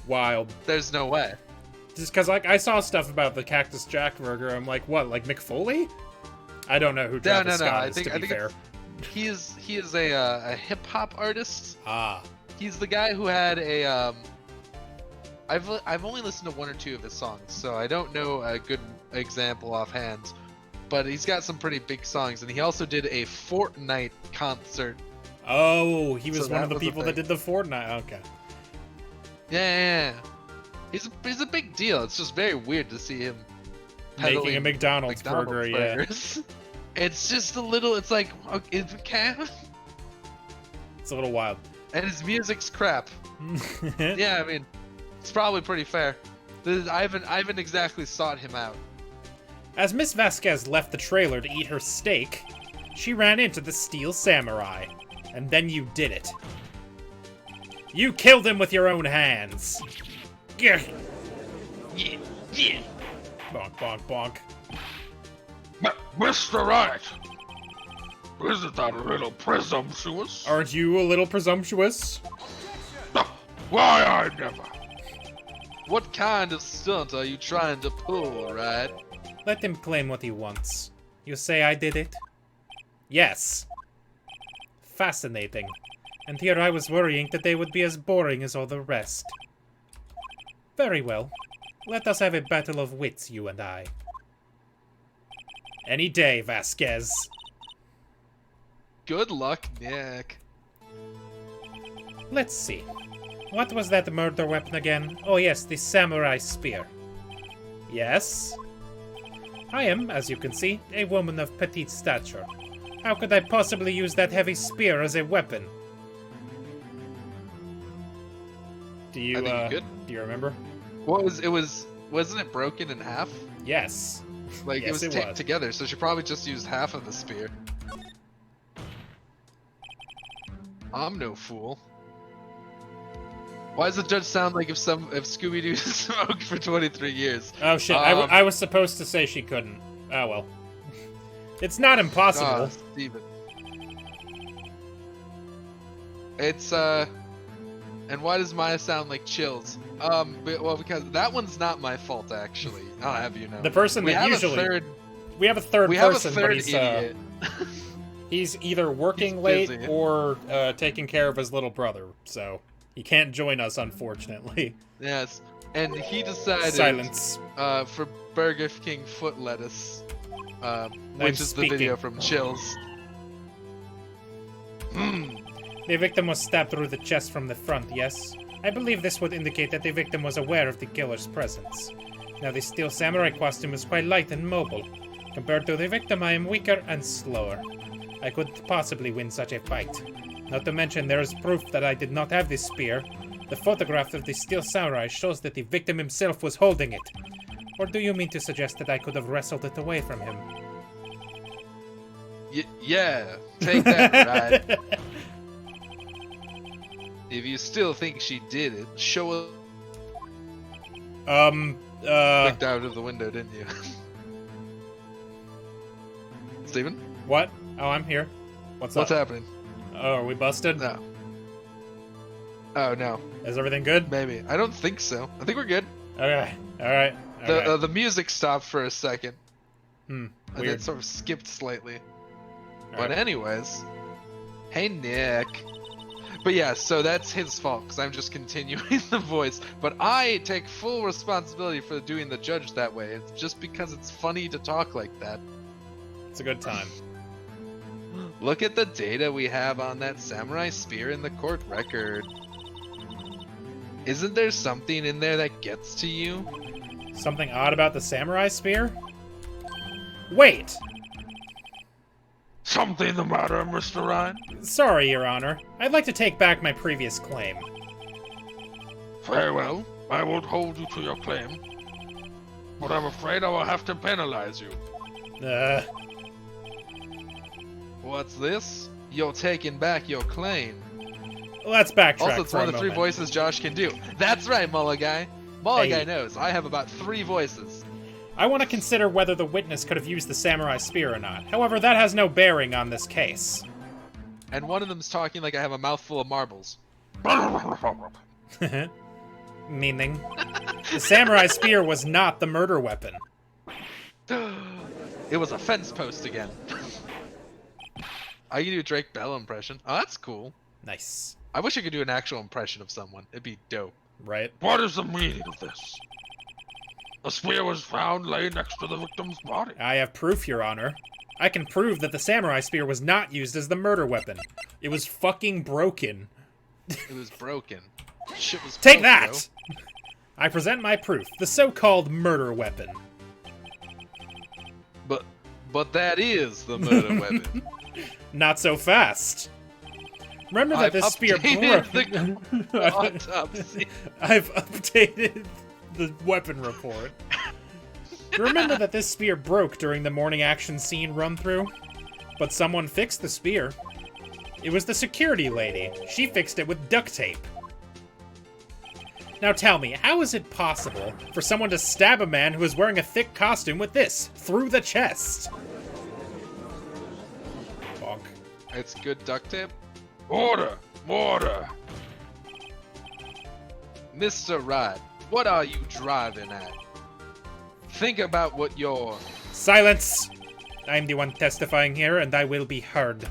Wild. There's no way. Just because, like, I saw stuff about the Cactus Jack burger. I'm like, what, like Mick Foley? I don't know who Travis Scott is, to be fair. He is a hip hop artist. Ah. He's the guy who had a I've only listened to one or two of his songs, so I don't know a good example offhand. But he's got some pretty big songs, and he also did a Fortnite concert. Oh, he was So one of that the was a people that thing. did the Fortnite. Okay. Yeah. He's a big deal. It's just very weird to see him Making a peddling McDonald's burger, burgers. It's just a little. It's like okay. It's a little wild. And his music's crap. Yeah, I mean, it's probably pretty fair. I haven't exactly sought him out. As Miss Vasquez left the trailer to eat her steak, she ran into the Steel Samurai. And then you did it. You killed him with your own hands. Gah. Yeah. Bonk, bonk, bonk. Mr. Wright! Isn't that a little presumptuous? Aren't you a little presumptuous? Why, I never. What kind of stunt are you trying to pull, Wright? Let him claim what he wants. You say I did it? Yes. Fascinating. And here I was worrying that they would be as boring as all the rest. Very well. Let us have a battle of wits, you and I. Any day, Vasquez. Good luck, Nick. Let's see. What was that murder weapon again? Oh yes, the samurai spear. Yes? I am, as you can see, a woman of petite stature. How could I possibly use that heavy spear as a weapon? Do you, I think you could. do you remember? Wasn't it broken in half? Yes. Like, Yes, it was taped together, so she probably just used half of the spear. I'm no fool. Why does the judge sound like if Scooby-Doo smoked for 23 years? Oh shit, I was supposed to say she couldn't. Oh well. It's not impossible. Steven. It's, and why does Maya sound like Chills? Well, because that one's not my fault, actually. I'll have you know. The person we that have usually... a third, we have a third we have person, a third but he's, idiot. he's either working He's late busy. or taking care of his little brother, so he can't join us, unfortunately. Yes, and he decided Silence. For Burger King foot lettuce, which is the video from Chills. The victim was stabbed through the chest from the front, yes? I believe this would indicate that the victim was aware of the killer's presence. Now, the Steel Samurai costume is quite light and mobile. Compared to the victim, I am weaker and slower. I could possibly win such a fight. Not to mention, there is proof that I did not have this spear. The photograph of the steel samurai shows that the victim himself was holding it. Or do you mean to suggest that I could have wrestled it away from him? Yeah, take that, right? If you still think she did it, show her. Looked out of the window, didn't you? Steven? What? Oh, I'm here. What's up? What's happening? Oh, are we busted? No. Oh, no. Is everything good? Maybe. I don't think so. I think we're good. Okay. Alright. The music stopped for a second. Weird. And then sort of skipped slightly. All But right. anyways. Hey, Nick. But yeah, so that's his fault, because I'm just continuing the voice. But I take full responsibility for doing the judge that way. It's just because it's funny to talk like that. It's a good time. Look at the data we have on that samurai spear in the court record. Isn't there something in there that gets to you? Something odd about the samurai spear? Wait! Something the matter, Mr. Wright? Sorry, Your Honor. I'd like to take back my previous claim. Very well. I won't hold you to your claim. But I'm afraid I will have to penalize you. What's this? You're taking back your claim. Let's backtrack Also, it's for one a of the 3 moment. voices Josh can do. That's right, Mulligai. Mulligai Hey. knows. I have about 3 voices. I want to consider whether the witness could have used the samurai spear or not. However, that has no bearing on this case. And one of them's talking like I have a mouthful of marbles. Meaning? The samurai spear was not the murder weapon. It was a fence post again. I can do a Drake Bell impression. Oh, that's cool. Nice. I wish I could do an actual impression of someone. It'd be dope. Right? What is the meaning of this? The spear was found laying next to the victim's body. I have proof, Your Honor. I can prove that the samurai spear was not used as the murder weapon. It was fucking broken. It was broken. Shit was Take broke, that! I present my proof, the so-called murder weapon. bro. But that is the murder weapon. Not so fast. Remember that I've this spear updated broke. the autopsy. I've updated the weapon report. Remember that this spear broke during the morning action scene run-through? But someone fixed the spear. It was the security lady. She fixed it with duct tape. Now tell me, how is it possible for someone to stab a man who is wearing a thick costume with this, through the chest? Bonk. It's good duct tape. Order! Order! Mr. Wright, what are you driving at? Think about what you're... Silence! I'm the one testifying here, and I will be heard.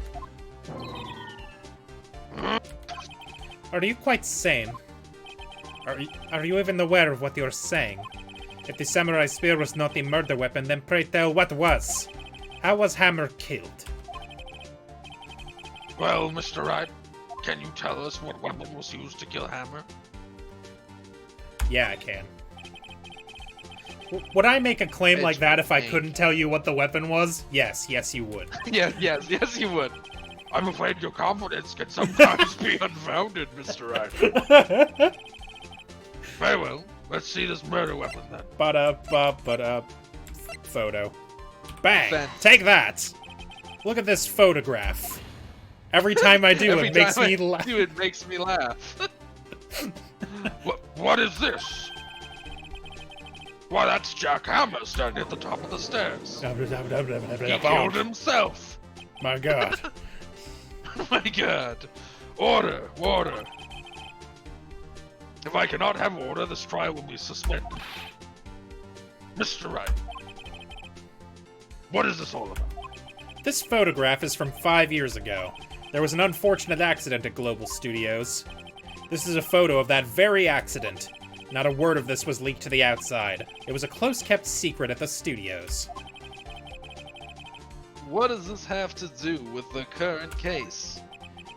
Are you quite sane? Are you even aware of what you're saying? If the samurai spear was not the murder weapon, then pray tell what was? How was Hammer killed? Well, Mr. Wright, can you tell us what weapon was used to kill Hammer? Yeah, I can. Would I make a claim like that if I Edgeworth. couldn't tell you what the weapon was? Yes, you would. Yes, you would. I'm afraid your confidence can sometimes be unfounded, Mr. Wright. Very well, let's see this murder weapon then. Photo. Bang! Fence. Take that! Look at this photograph. Every time I do, Every it makes time me I laugh. do, it makes me laugh. What is this? Why, that's Jack Hammer standing at the top of the stairs. He killed himself. My god. My God. Order, order. If I cannot have order, this trial will be suspended. Mr. Wright, what is this all about? This photograph is from 5 years ago. There was an unfortunate accident at Global Studios. This is a photo of that very accident. Not a word of this was leaked to the outside. It was a close-kept secret at the studios. What does this have to do with the current case?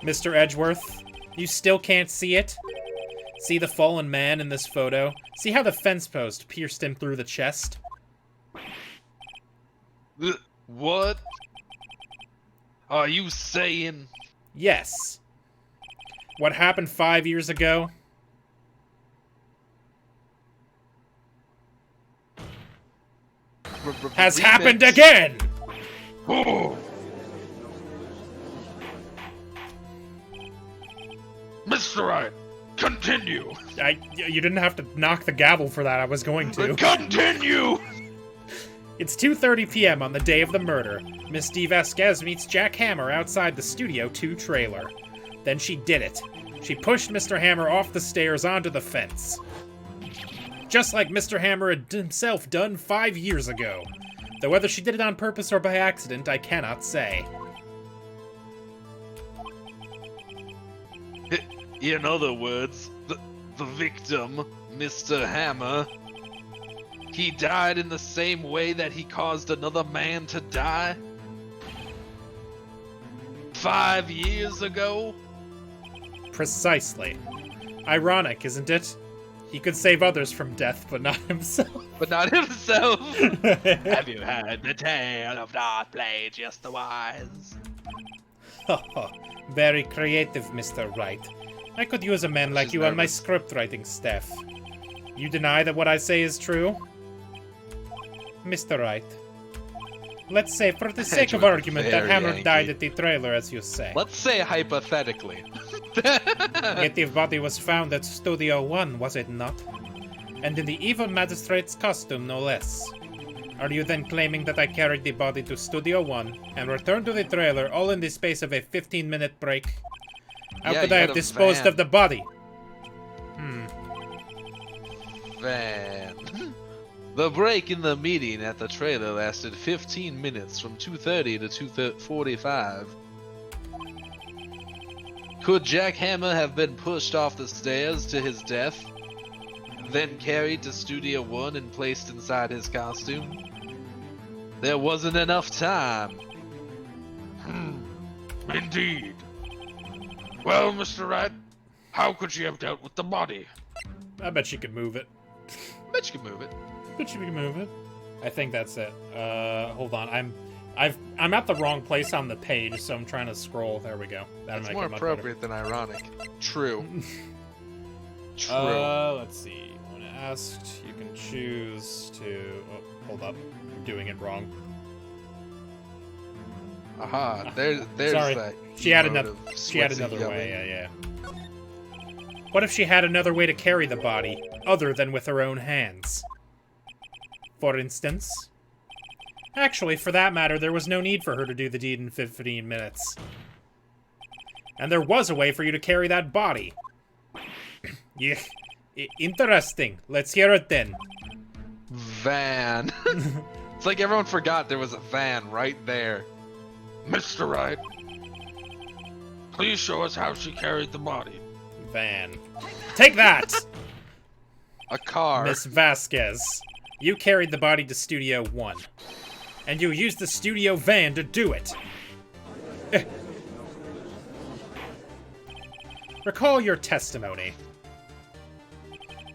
Mr. Edgeworth, you still can't see it? See the fallen man in this photo? See how the fence post pierced him through the chest? What? Are you saying... Yes. What happened 5 years ago? Has happened again! Oh. Mr. Wright, continue. You didn't have to knock the gavel for that. I was going to. Continue. It's 2:30 p.m. on the day of the murder. Miss D. Vasquez meets Jack Hammer outside the Studio 2 trailer. Then she did it. She pushed Mr. Hammer off the stairs onto the fence. Just like Mr. Hammer had himself done 5 years ago. Though whether she did it on purpose or by accident, I cannot say. In other words, the victim, Mr. Hammer, he died in the same way that he caused another man to die 5 years ago? Precisely. Ironic, isn't it? He could save others from death, but not himself. But not himself. Have you heard the tale of Darth Plagueis the Wise? Very creative, Mr. Wright. I could use a man like you on my script writing staff. You deny that what I say is true? Mr. Wright. Let's say, for the sake of argument, that Hammer died at the trailer, as you say. Let's say hypothetically. Yet the body was found at Studio 1, was it not? And in the evil magistrate's costume, no less. Are you then claiming that I carried the body to Studio 1 and returned to the trailer all in the space of a 15-minute break? How could I have disposed of the body? Van. The break in the meeting at the trailer lasted 15 minutes from 2:30 to 2:45. Could Jack Hammer have been pushed off the stairs to his death, then carried to Studio 1 and placed inside his costume? There wasn't enough time. Indeed. Well, Mr. Wright, how could she have dealt with the body? I bet she could move it. Bet you can move it. Bet she could move it. I think that's it. Hold on. I'm at the wrong place on the page, so I'm trying to scroll. There we go. That's more appropriate than ironic. True. True. Let's see. When asked, you can choose to... Oh, hold up. I'm doing it wrong. Aha, there's Sorry. that. She had another way, yeah. What if she had another way to carry the body, other than with her own hands? For instance? Actually, for that matter, there was no need for her to do the deed in 15 minutes. And there was a way for you to carry that body. Yeah, interesting. Let's hear it then. Van. It's like everyone forgot there was a van right there. Mr. Wright, please show us how she carried the body. Van. Take that! A car. Miss Vasquez. You carried the body to Studio 1. And you used the studio van to do it. Recall your testimony.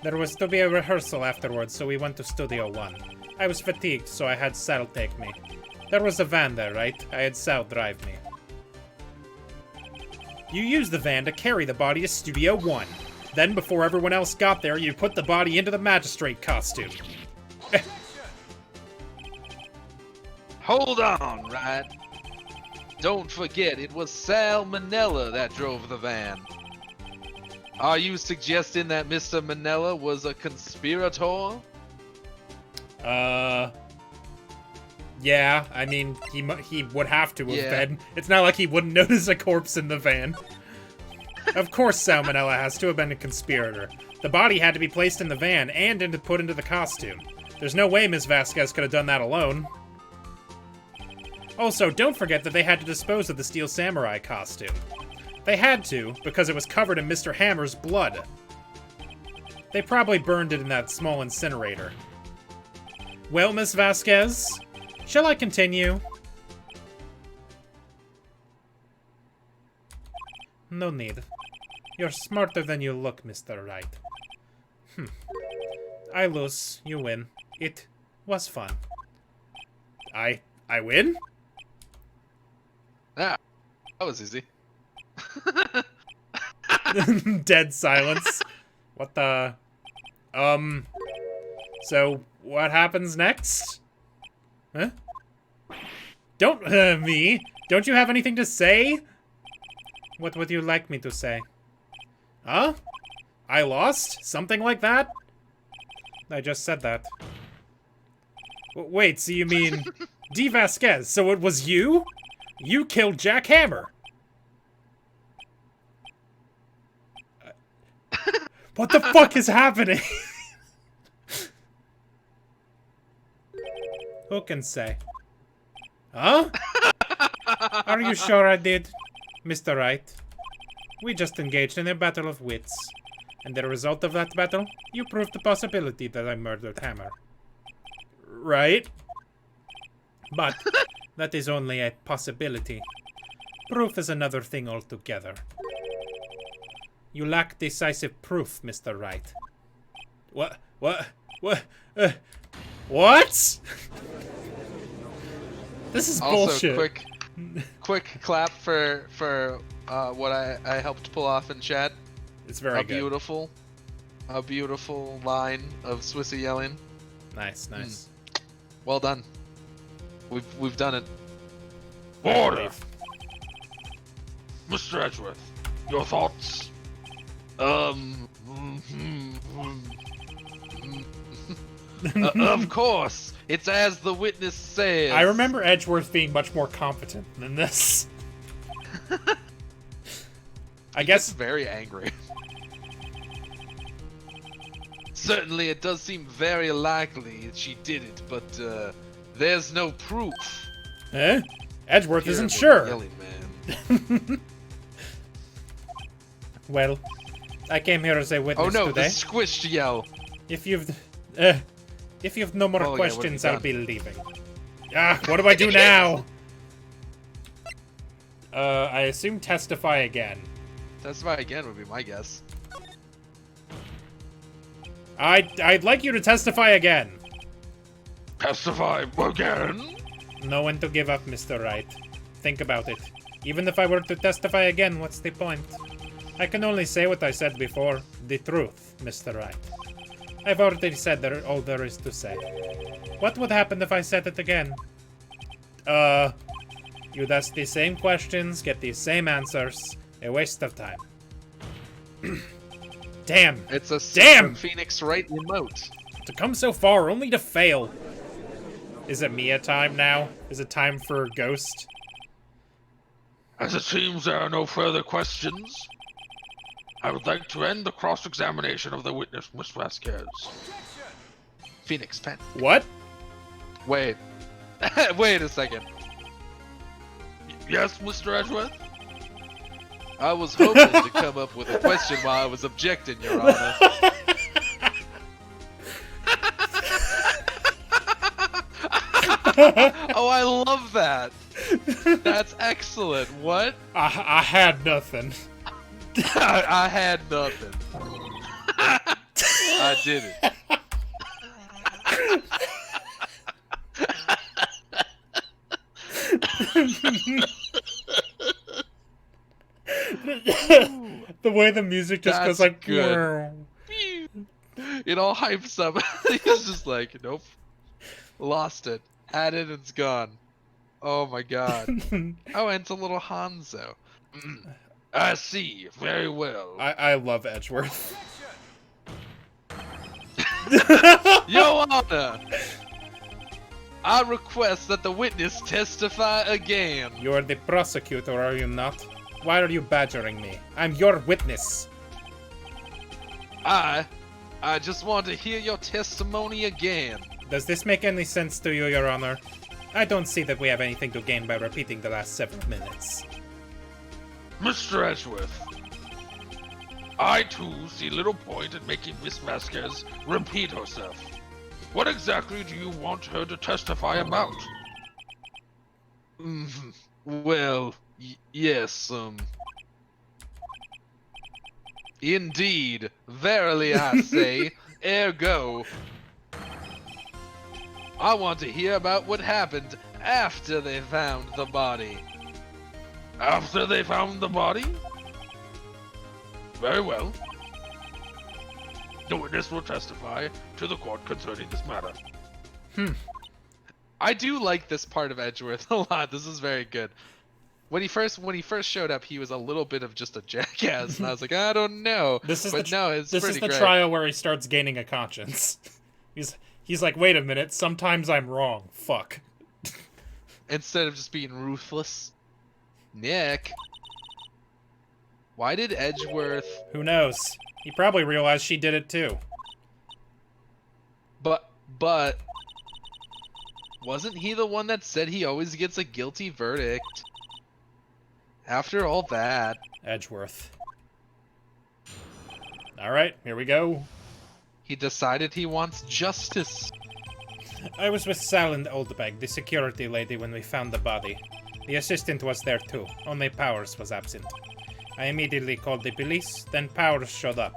There was to be a rehearsal afterwards, so we went to Studio 1. I was fatigued, so I had Sal take me. There was a van there, right? I had Sal drive me. You used the van to carry the body to Studio 1. Then, before everyone else got there, you put the body into the magistrate costume. Hold on, Wright. Don't forget, it was Sal Manella that drove the van. Are you suggesting that Mr. Manella was a conspirator? Yeah, I mean, he would have to have been. It's not like he wouldn't notice a corpse in the van. Of course Salmonella has to have been a conspirator. The body had to be placed in the van and put into the costume. There's no way Ms. Vasquez could have done that alone. Also, don't forget that they had to dispose of the Steel Samurai costume. They had to, because it was covered in Mr. Hammer's blood. They probably burned it in that small incinerator. Well, Ms. Vasquez, shall I continue? No need. You're smarter than you look, Mr. Wright. I lose, you win. It was fun. I win? Ah, that was easy. Dead silence. What the? So, what happens next? Huh? Don't, me. Don't you have anything to say? What would you like me to say? Huh? I lost? Something like that? I just said that. Wait, so you mean... D. Vasquez, so it was you? You killed Jack Hammer. What the fuck is happening? Who can say? Huh? Are you sure I did, Mr. Wright? We just engaged in a battle of wits. And the result of that battle, you proved the possibility that I murdered Hammer. Right? But that is only a possibility. Proof is another thing altogether. You lack decisive proof, Mr. Wright. What? What? This is Also, bullshit. quick clap for what I helped pull off in chat. It's very good. A beautiful line of Swissy yelling. Nice, nice. Well done. We've done it. Order! Mr. Edgeworth, your thoughts? Of course, it's as the witness says. I remember Edgeworth being much more competent than this. I guess very angry. Certainly, it does seem very likely she did it, but there's no proof. Eh? Edgeworth isn't Terrible sure. yelling, man. Well, I came here as a witness Oh no, today. the squished yell. If you've no more Oh, yeah, what have questions, you I'll done? be leaving. Ah, what do I do now? I assume testify again. Testify again would be my guess. I'd like you to testify again. Testify again? No one to give up, Mr. Wright. Think about it. Even if I were to testify again, what's the point? I can only say what I said before. The truth, Mr. Wright. I've already said all there is to say. What would happen if I said it again? You'd ask the same questions, get the same answers. A waste of time. Damn. It's a Damn! Phoenix Wright emote. To come so far, only to fail. Is it Mia time now? Is it time for Ghost? As it seems there are no further questions, I would like to end the cross-examination of the witness, Miss Vasquez. Phoenix pen. What? Wait. Wait a second. Yes, Mr. Edgeworth? I was hoping to come up with a question while I was objecting, Your Honor. Oh, I love that. That's excellent. What? I had nothing. I had nothing. I did it. The way the music just goes That's like... good. It all hypes up. He's just like, nope. Lost it. Had it, it's gone. Oh my god. Oh, and it's a little Hanzo. I see. Very well. I love Edgeworth. Your Honor! I request that the witness testify again. You're the prosecutor, are you not? Why are you badgering me? I'm your witness. I just want to hear your testimony again. Does this make any sense to you, Your Honor? I don't see that we have anything to gain by repeating the last several minutes. Mr. Edgeworth, I too see little point in making Miss Vasquez repeat herself. What exactly do you want her to testify about? Well, yes, Indeed, verily I say, ergo. I want to hear about what happened after they found the body. After they found the body? Very well. The witness will testify to the court concerning this matter. I do like this part of Edgeworth a lot. This is very good. When he first showed up, he was a little bit of just a jackass, and I was like, I don't know. This is but it's this is pretty the great. trial where he starts gaining a conscience. He's like, wait a minute, sometimes I'm wrong. Fuck. Instead of just being ruthless. Nick. Why did Edgeworth... Who knows? He probably realized she did it too. But... Wasn't he the one that said he always gets a guilty verdict? After all that... Edgeworth. Alright, here we go. He decided he wants justice. I was with Sal and Oldbag, the security lady, when we found the body. The assistant was there too, only Powers was absent. I immediately called the police, then Powers showed up.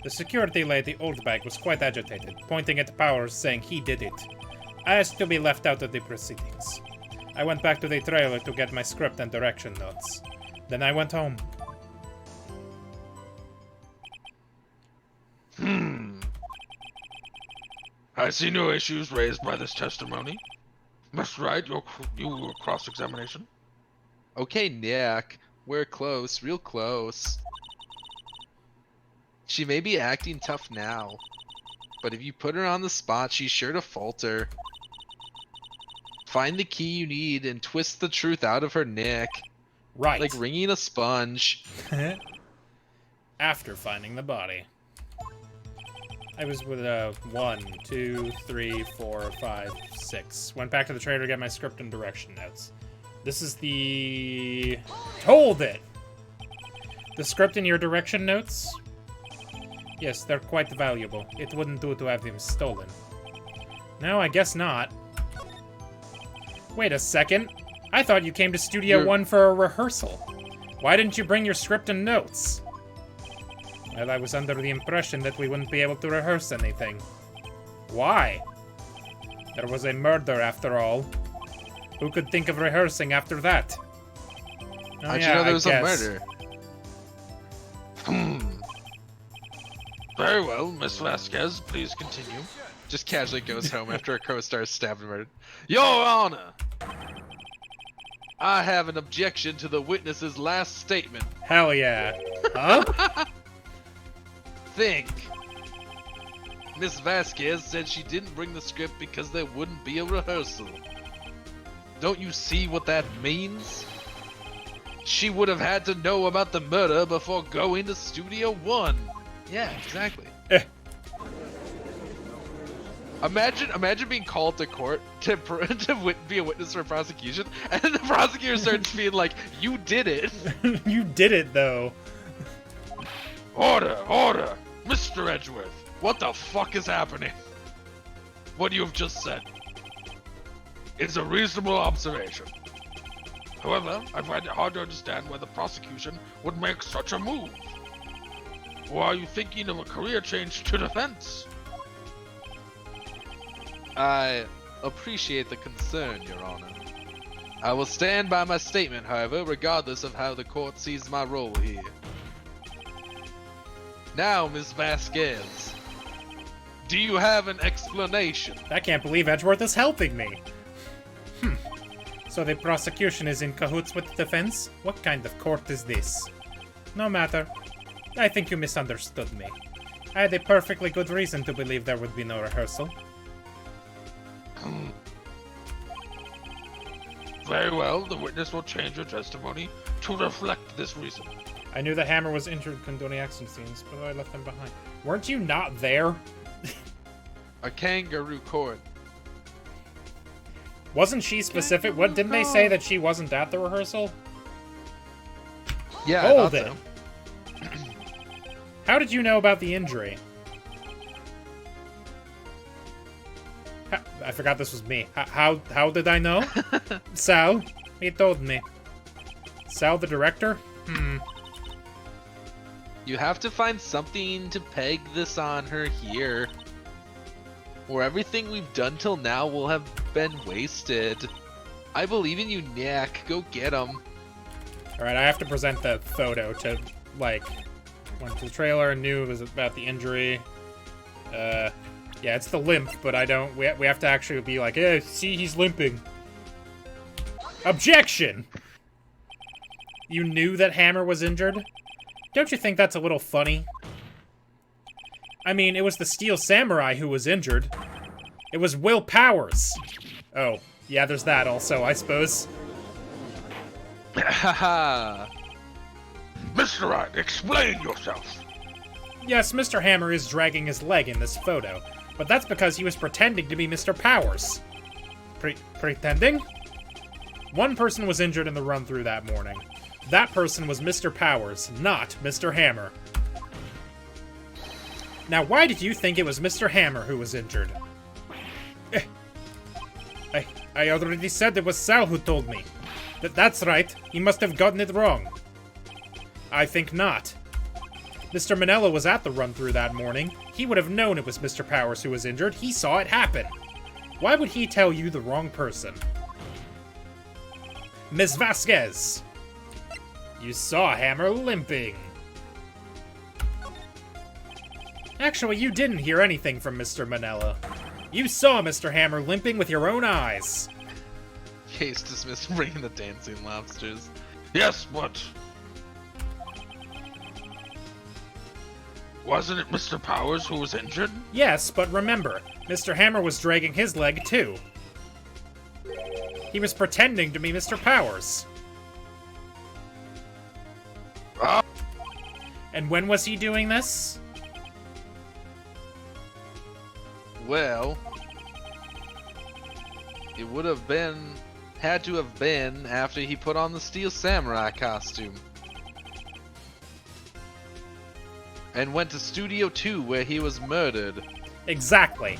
The security lady, Oldbag, was quite agitated, pointing at Powers saying he did it. I asked to be left out of the proceedings. I went back to the trailer to get my script and direction notes. Then I went home. I see no issues raised by this testimony. Miss Wright, your cross-examination. Okay, Nick. We're close, real close. She may be acting tough now, but if you put her on the spot, she's sure to falter. Find the key you need and twist the truth out of her, Nick. Right. Like wringing a sponge. After finding the body. I was with 1, 2, 3, 4, 5, 6. Went back to the trailer to get my script and direction notes. This is the... Hold it! The script and your direction notes? Yes, they're quite valuable. It wouldn't do to have them stolen. No, I guess not. Wait a second. I thought you came to Studio 1 for a rehearsal. Why didn't you bring your script and notes? Well, I was under the impression that we wouldn't be able to rehearse anything. Why? There was a murder, after all. Who could think of rehearsing after that? Oh, How'd you know there was a murder? Very well, Miss Vasquez, please continue. Just casually goes home after a co-star is stabbed and murdered. Your Honor! I have an objection to the witness's last statement. Hell yeah. Huh? Think. Miss Vasquez said she didn't bring the script because there wouldn't be a rehearsal. Don't you see what that means? She would have had to know about the murder before going to Studio 1. Yeah, exactly. Imagine being called to court to be a witness for a prosecution, and then the prosecutor starts being like, "You did it." You did it, though. Order! Order! Mr. Edgeworth, what the fuck is happening? What you have just said. It's a reasonable observation. However, I find it hard to understand why the prosecution would make such a move. Or are you thinking of a career change to defense? I appreciate the concern, Your Honor. I will stand by my statement, however, regardless of how the court sees my role here. Now, Ms. Vasquez, do you have an explanation? I can't believe Edgeworth is helping me. So the prosecution is in cahoots with the defense? What kind of court is this? No matter. I think you misunderstood me. I had a perfectly good reason to believe there would be no rehearsal. Very well, the witness will change her testimony to reflect this reason. I knew the Hammer was injured condoning action scenes, but I left him behind. Weren't you not there? A kangaroo court. Wasn't she specific? What didn't they say that she wasn't at the rehearsal? Yeah, Hold I it. thought so. How did you know about the injury? I forgot this was me. How did I know? Sal, he told me. Sal, the director? You have to find something to peg this on her here. Or everything we've done till now will have been wasted. I believe in you, Nick. Go get him. Alright, I have to present the photo to, like, Went to the trailer and knew it was about the injury. Yeah, it's the limp, but I don't... We have to actually be like, see, he's limping. Objection! You knew that Hammer was injured? Don't you think that's a little funny? I mean, it was the Steel Samurai who was injured. It was Will Powers. Oh, yeah, there's that also, I suppose. Haha. Mr. Wright, explain yourself. Yes, Mr. Hammer is dragging his leg in this photo, but that's because he was pretending to be Mr. Powers. Pretending? One person was injured in the run-through that morning. That person was Mr. Powers, not Mr. Hammer. Now, why did you think it was Mr. Hammer who was injured? I already said it was Sal who told me. That's right, he must have gotten it wrong. I think not. Mr. Manella was at the run-through that morning. He would have known it was Mr. Powers who was injured. He saw it happen. Why would he tell you the wrong person? Ms. Vasquez! You saw Hammer limping. Actually, you didn't hear anything from Mr. Manella. You saw Mr. Hammer limping with your own eyes. Case dismissed for bringing the dancing lobsters. Yes, but... wasn't it Mr. Powers who was injured? Yes, but remember, Mr. Hammer was dragging his leg too. He was pretending to be Mr. Powers. And when was he doing this? Well, it would have been, had to have been after he put on the Steel Samurai costume. And went to Studio 2 where he was murdered. Exactly.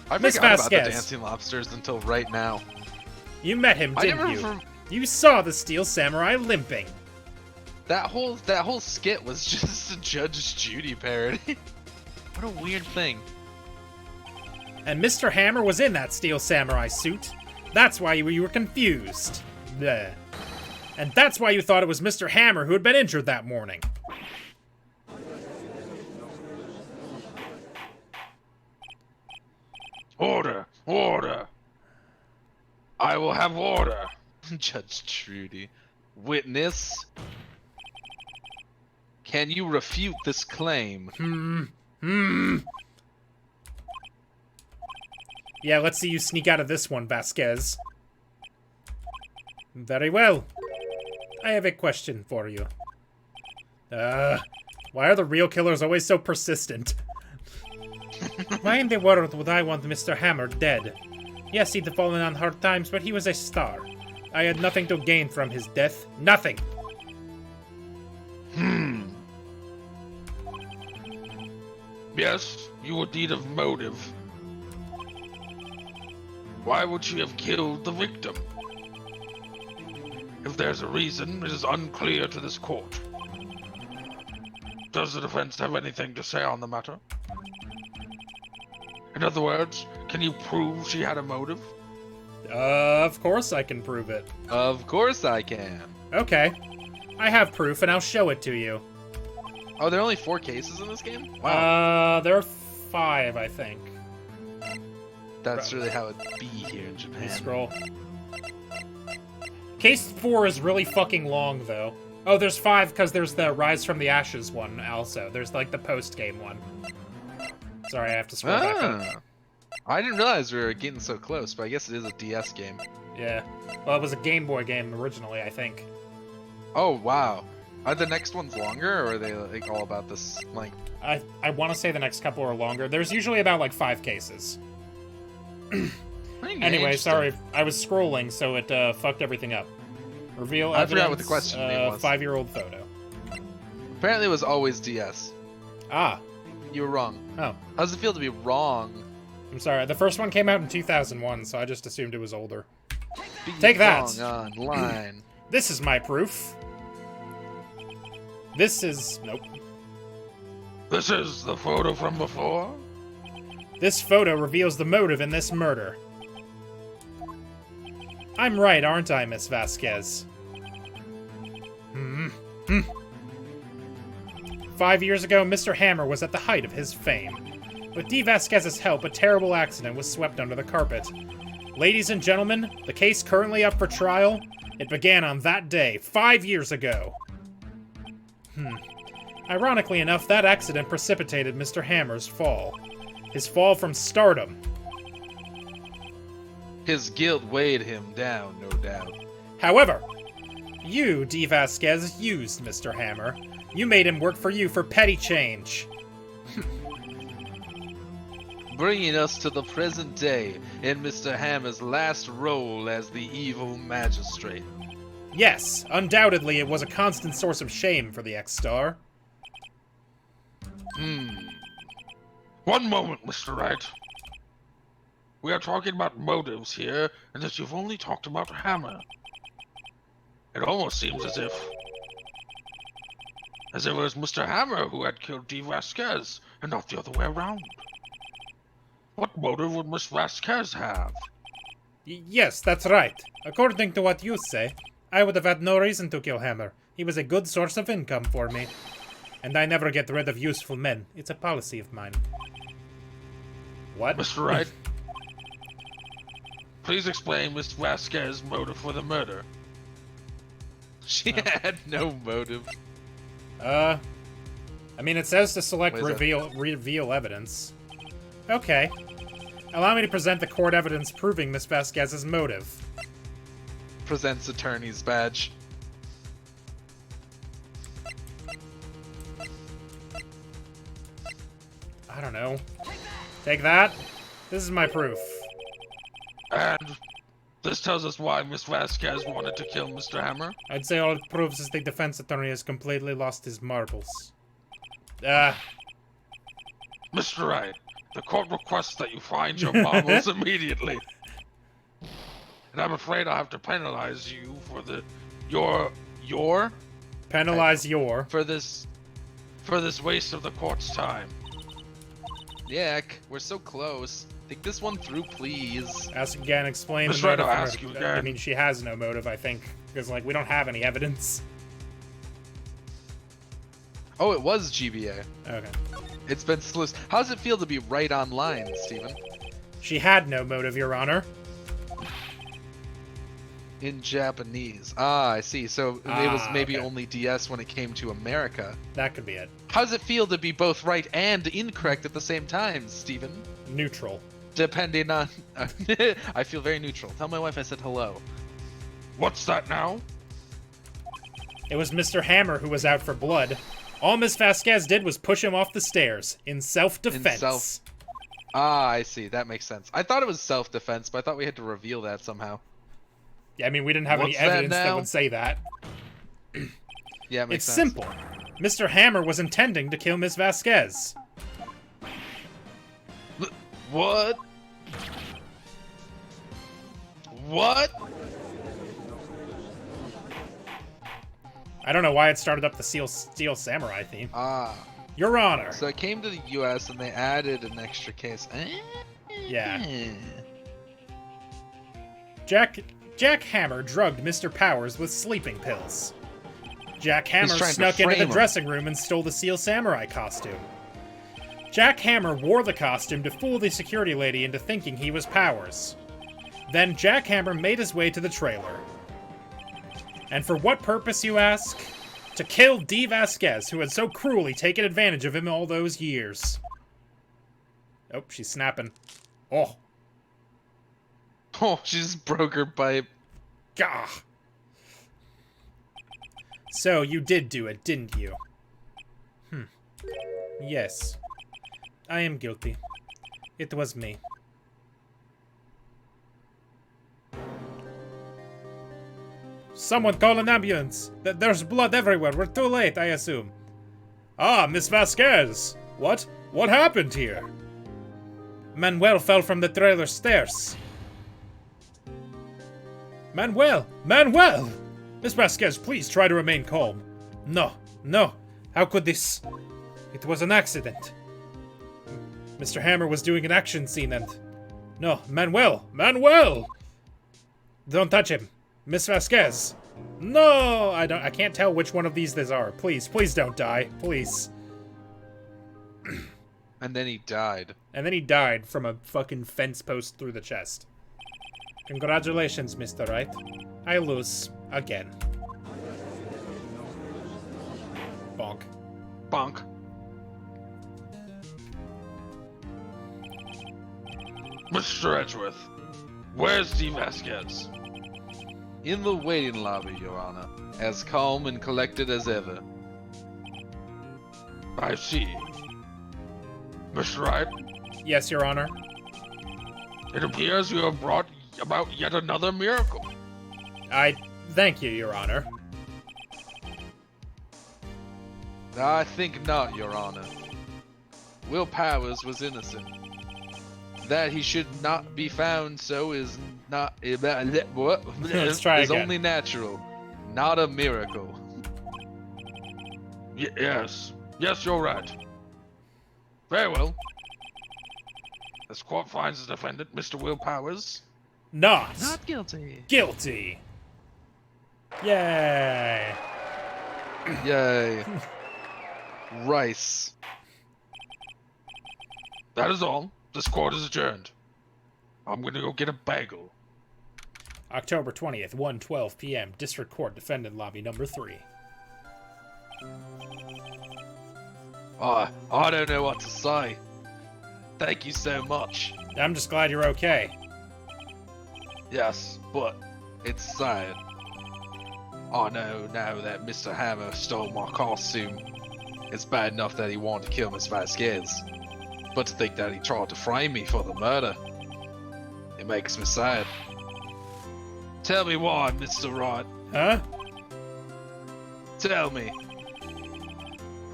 I Miss forgot about the Vasquez. dancing lobsters until right now. You met him, didn't you? You saw the Steel Samurai limping. That whole skit was just a Judge Judy parody. What a weird thing. And Mr. Hammer was in that Steel Samurai suit. That's why you were confused. Bleh. And that's why you thought it was Mr. Hammer who had been injured that morning. Order! Order! I will have order! Judge Trudy. Witness. Can you refute this claim? Yeah, let's see you sneak out of this one, Vasquez. Very well. I have a question for you. Why are the real killers always so persistent? Why in the world would I want Mr. Hammer dead? Yes, he'd fallen on hard times, but he was a star. I had nothing to gain from his death. Nothing! Yes, you would need of motive. Why would she have killed the victim? If there's a reason, it is unclear to this court. Does the defense have anything to say on the matter? In other words, can you prove she had a motive? Of course I can prove it. Of course I can. Okay. I have proof, and I'll show it to you. Oh, there are only 4 cases in this game? Wow. There are 5, I think. That's really how it'd be here in Japan. Let me scroll. Case 4 is really fucking long, though. Oh, there's 5 because there's the Rise from the Ashes one also. There's, like, the post-game one. Sorry, I have to scroll back up. I didn't realize we were getting so close, but I guess it is a DS game. Yeah. Well, it was a Game Boy game originally, I think. Oh, wow. Are the next ones longer, or are they like all about this length? I want to say the next couple are longer. There's usually about, like, 5 cases. Anyway, sorry. I was scrolling, so it fucked everything up. Reveal evidence, I forgot what the question name was. 5-year-old photo. Apparently it was always DS. Ah. You were wrong. Oh. How does it feel to be wrong? I'm sorry. The first one came out in 2001, so I just assumed it was older. Being Take that! wrong online. This is my proof. This is... Nope. This is the photo from before? This photo reveals the motive in this murder. I'm right, aren't I, Miss Vasquez? 5 years ago, Mr. Hammer was at the height of his fame. With D. Vasquez's help, a terrible accident was swept under the carpet. Ladies and gentlemen, the case currently up for trial, it began on that day, 5 years ago. Ironically enough, that accident precipitated Mr. Hammer's fall. His fall from stardom. His guilt weighed him down, no doubt. However, you, D. Vasquez, used Mr. Hammer. You made him work for you for petty change. Bringing us to the present day in Mr. Hammer's last role as the evil magistrate. Yes, undoubtedly it was a constant source of shame for the ex-star. One moment, Mr. Wright. We are talking about motives here, and that you've only talked about Hammer. It almost seems as if it was Mr. Hammer who had killed D. Vasquez, and not the other way around. What motive would Miss Vasquez have? Yes, that's right. According to what you say, I would have had no reason to kill Hammer. He was a good source of income for me. And I never get rid of useful men. It's a policy of mine. What? Mr. Wright, please explain Miss Vasquez's motive for the murder. She had no motive. I mean, it says to select What is reveal evidence. Okay. Allow me to present the court evidence proving Miss Vasquez's motive. Presents attorney's badge. I don't know. Take that. This is my proof. And this tells us why Miss Vasquez wanted to kill Mr. Hammer. I'd say all it proves is the defense attorney has completely lost his marbles. Mr. Wright, the court requests that you find your marbles immediately. And I'm afraid I'll have to penalize you for your Penalize your. for this waste of the court's time. Yak, we're so close. Think this one through, please. Ask again, explain Miss the Wright, motive. I'll ask you I again. mean, she has no motive, I think. Because, like, we don't have any evidence. Oh, it was GBA. Okay. It's been sluiced. How does it feel to be right online, Steven? She had no motive, Your Honor. In Japanese. Ah, I see. So it was maybe okay. only DS when it came to America. That could be it. How does it feel to be both right and incorrect at the same time, Steven? Neutral. Depending on... I feel very neutral. Tell my wife I said hello. What's that now? It was Mr. Hammer who was out for blood. All Miss Vasquez did was push him off the stairs, in self-defense. Ah, I see. That makes sense. I thought it was self-defense, but I thought we had to reveal that somehow. Yeah, I mean, we didn't have What's any that evidence that now? would say that. Yeah, it It's makes sense. simple. Mr. Hammer was intending to kill Miss Vasquez. What? What? I don't know why it started up the Steel Samurai theme. Ah. Your Honor. So it came to the US and they added an extra case. Yeah. Jack Hammer drugged Mr. Powers with sleeping pills. Jack Hammer trying to snuck into frame the him. dressing room and stole the Steel Samurai costume. Jack Hammer wore the costume to fool the security lady into thinking he was Powers. Then Jack Hammer made his way to the trailer. And for what purpose, you ask? To kill D. Vasquez, who had so cruelly taken advantage of him all those years. Oh, she's snapping. Oh. Oh, she just broke her pipe. Gah. So, you did do it, didn't you? Yes. I am guilty. It was me. Someone call an ambulance! There's blood everywhere. We're too late, I assume. Ah, Miss Vasquez! What? What happened here? Manuel fell from the trailer stairs. Manuel! Manuel! Miss Vasquez, please try to remain calm. No, no. How could this... It was an accident. Mr. Hammer was doing an action scene and... No, Manuel! Manuel! Don't touch him. Miss Vasquez. No! I can't tell which one of these are. Please, please don't die. Please. And then he died. And then he died from a fucking fence post through the chest. Congratulations, Mr. Wright. I lose. Again. Bonk. Bonk. Mr. Edgeworth, where's Steve Vasquez? In the waiting lobby, Your Honor. As calm and collected as ever. I see. Mr. Wright, Yes, Your Honor. it appears you have brought about yet another miracle. I thank you, Your Honor. I think not, Your Honor. Will Powers was innocent. That he should not be found so is not Let's try is again. only natural, not a miracle. Yes, you're right. Very well. This court finds the defendant, Mr. Will Powers. Not Guilty. guilty. Yay. Yay. Rice. That is all. This court is adjourned. I'm gonna go get a bagel. October 20th, 1:12 p.m. District Court, Defendant Lobby number 3. I don't know what to say. Thank you so much. I'm just glad you're okay. Yes, but it's sad. I know now that Mr. Hammer stole my costume. It's bad enough that he wanted to kill Miss Vasquez. But to think that he tried to frame me for the murder, it makes me sad. Tell me why, Mr. Wright. Huh? Tell me.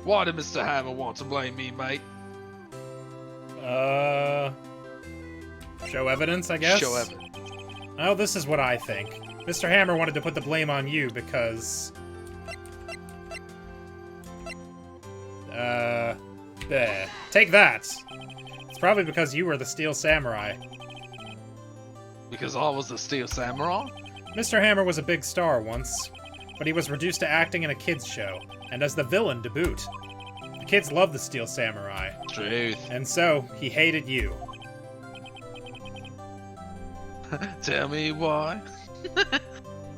Why did Mr. Hammer want to blame me, mate? Show evidence, I guess? Show evidence. Oh, this is what I think. Mr. Hammer wanted to put the blame on you because... There. Take that! It's probably because you were the Steel Samurai. Because I was the Steel Samurai? Mr. Hammer was a big star once, but he was reduced to acting in a kids' show, and as the villain to boot. The kids loved the Steel Samurai, Truth. and so he hated you. Tell me why.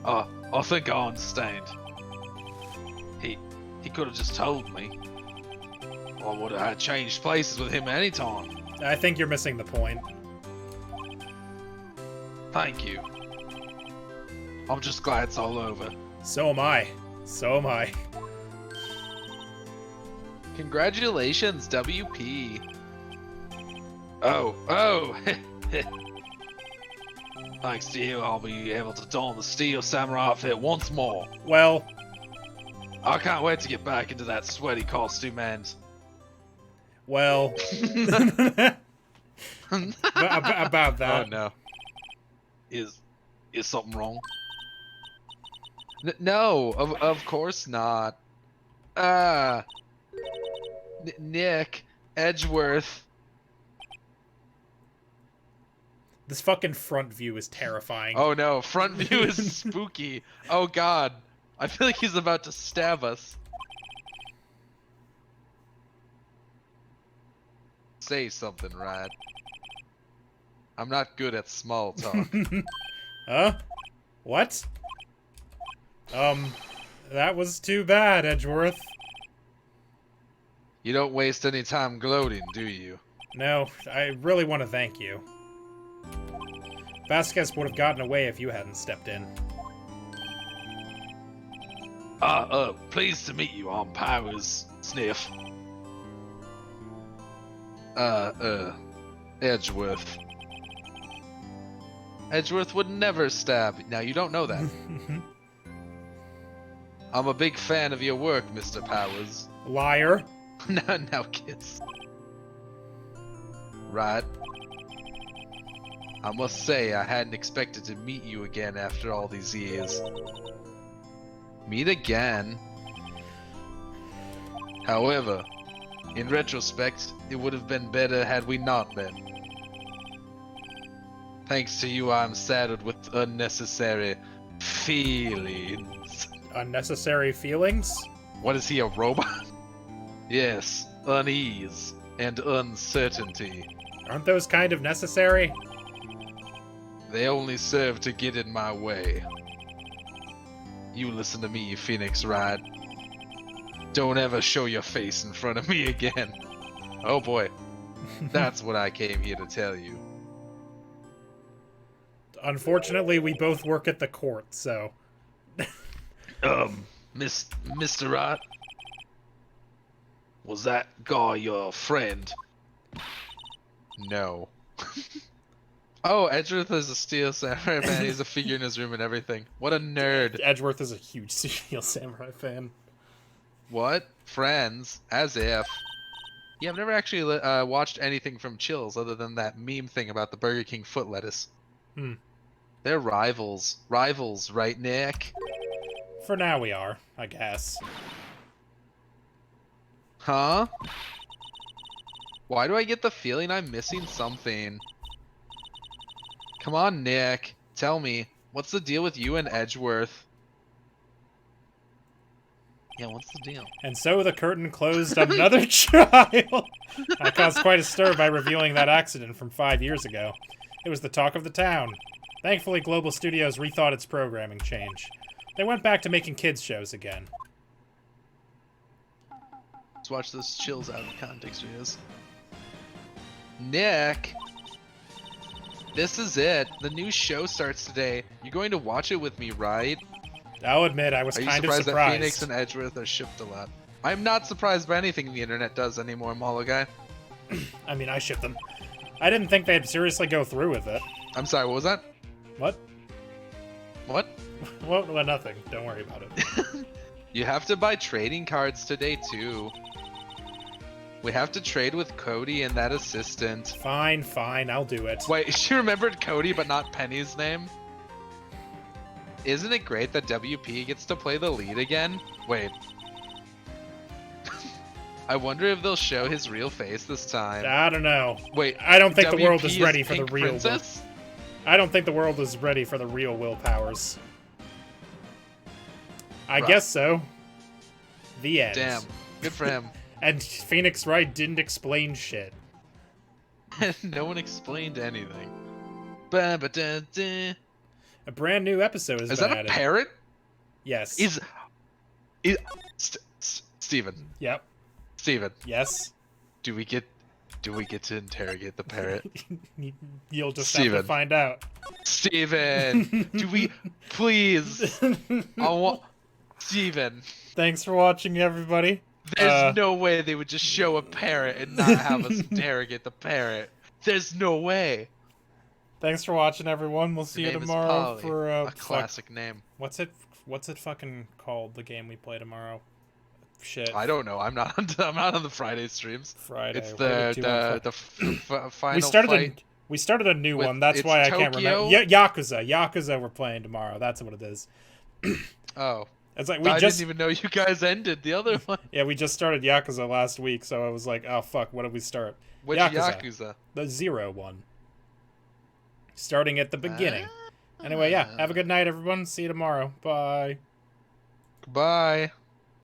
I think I understand. He could have just told me. I would have had changed places with him any time. I think you're missing the point. Thank you. I'm just glad it's all over. So am I. So am I. Congratulations, WP. Oh. Thanks to you, I'll be able to don the Steel Samurai outfit once more. Well, I can't wait to get back into that sweaty costume, and... well... about that. Oh no. Is something wrong? No, of course not. Nick, Edgeworth. This fucking front view is terrifying. Oh no, front view is spooky. Oh god. I feel like he's about to stab us. Say something, Rad. I'm not good at small talk. Huh? What? That was too bad, Edgeworth. You don't waste any time gloating, do you? No, I really want to thank you. Vasquez would have gotten away if you hadn't stepped in. Pleased to meet you, I'm Powers. Sniff. Edgeworth. Edgeworth would never stab. Now, you don't know that. I'm a big fan of your work, Mr. Powers. Liar. now, kids. Right. I must say, I hadn't expected to meet you again after all these years. Meet again? However, in retrospect, it would have been better had we not met. Thanks to you, I'm saddled with unnecessary feelings. Unnecessary feelings? What is he, a robot? Yes, unease. and uncertainty. Aren't those kind of necessary? They only serve to get in my way. You listen to me, Phoenix Wright. Don't ever show your face in front of me again. Oh boy. That's what I came here to tell you. Unfortunately, we both work at the court, so... Mr. Wright? Was that guy your friend? No. Oh, Edgeworth is a Steel Samurai man. He's a figure in his room and everything. What a nerd. Edgeworth is a huge Steel Samurai fan. What? Friends? As if. Yeah, I've never actually watched anything from Chills other than that meme thing about the Burger King foot lettuce. They're rivals. Rivals, right, Nick? For now we are, I guess. Huh? Why do I get the feeling I'm missing something? Come on, Nick. Tell me. What's the deal with you and Edgeworth? Yeah, what's the deal? And so the curtain closed on another child. I caused quite a stir by revealing that accident from 5 years ago. It was the talk of the town. Thankfully, Global Studios rethought its programming change. They went back to making kids shows again. Let's watch this Chills out of context videos. Nick! This is it. The new show starts today. You're going to watch it with me, right? I'll admit, I was kind of surprised. That Phoenix and Edgeworth are shipped a lot? I'm not surprised by anything the internet does anymore, Molo guy. I mean, I ship them. I didn't think they'd seriously go through with it. I'm sorry, what was that? What? What? Well, nothing. Don't worry about it. You have to buy trading cards today, too. We have to trade with Cody and that assistant. Fine, I'll do it. Wait, she remembered Cody but not Penny's name? Isn't it great that WP gets to play the lead again? Wait. I wonder if they'll show his real face this time. I don't know. Wait, I don't think the WP world is ready for the Pink real Princess? I don't think the world is ready for the real Will Powers. I Right. guess so. The end. Damn. Good for him. And Phoenix Wright didn't explain shit. No one explained anything. Ba-ba-da-da. A brand new episode has Is been that a added. parrot? Yes. Steven. Yep. Steven. Yes. Do we get to interrogate the parrot? You'll just have Steven. to find out. Steven! Do we please? I want Steven. Thanks for watching, everybody. There's no way they would just show a parrot and not have us interrogate the parrot. There's no way. Thanks for watching, everyone. We'll see you Name is tomorrow Polly, for a classic name. What's it fucking called? The game we play tomorrow. Shit. I don't know. I'm not on the Friday streams. Friday. It's What do we do the final we started fight. we started a new with- one. That's it's why I can't Tokyo? remember. Yakuza we're playing tomorrow. That's what it is. Oh. It's like I didn't even know you guys ended the other one. Yeah, we just started Yakuza last week, so I was like, oh fuck, what did we start? Which Yakuza? The 0 one. Starting at the beginning. Anyway, yeah, have a good night, everyone. See you tomorrow. Bye. Bye.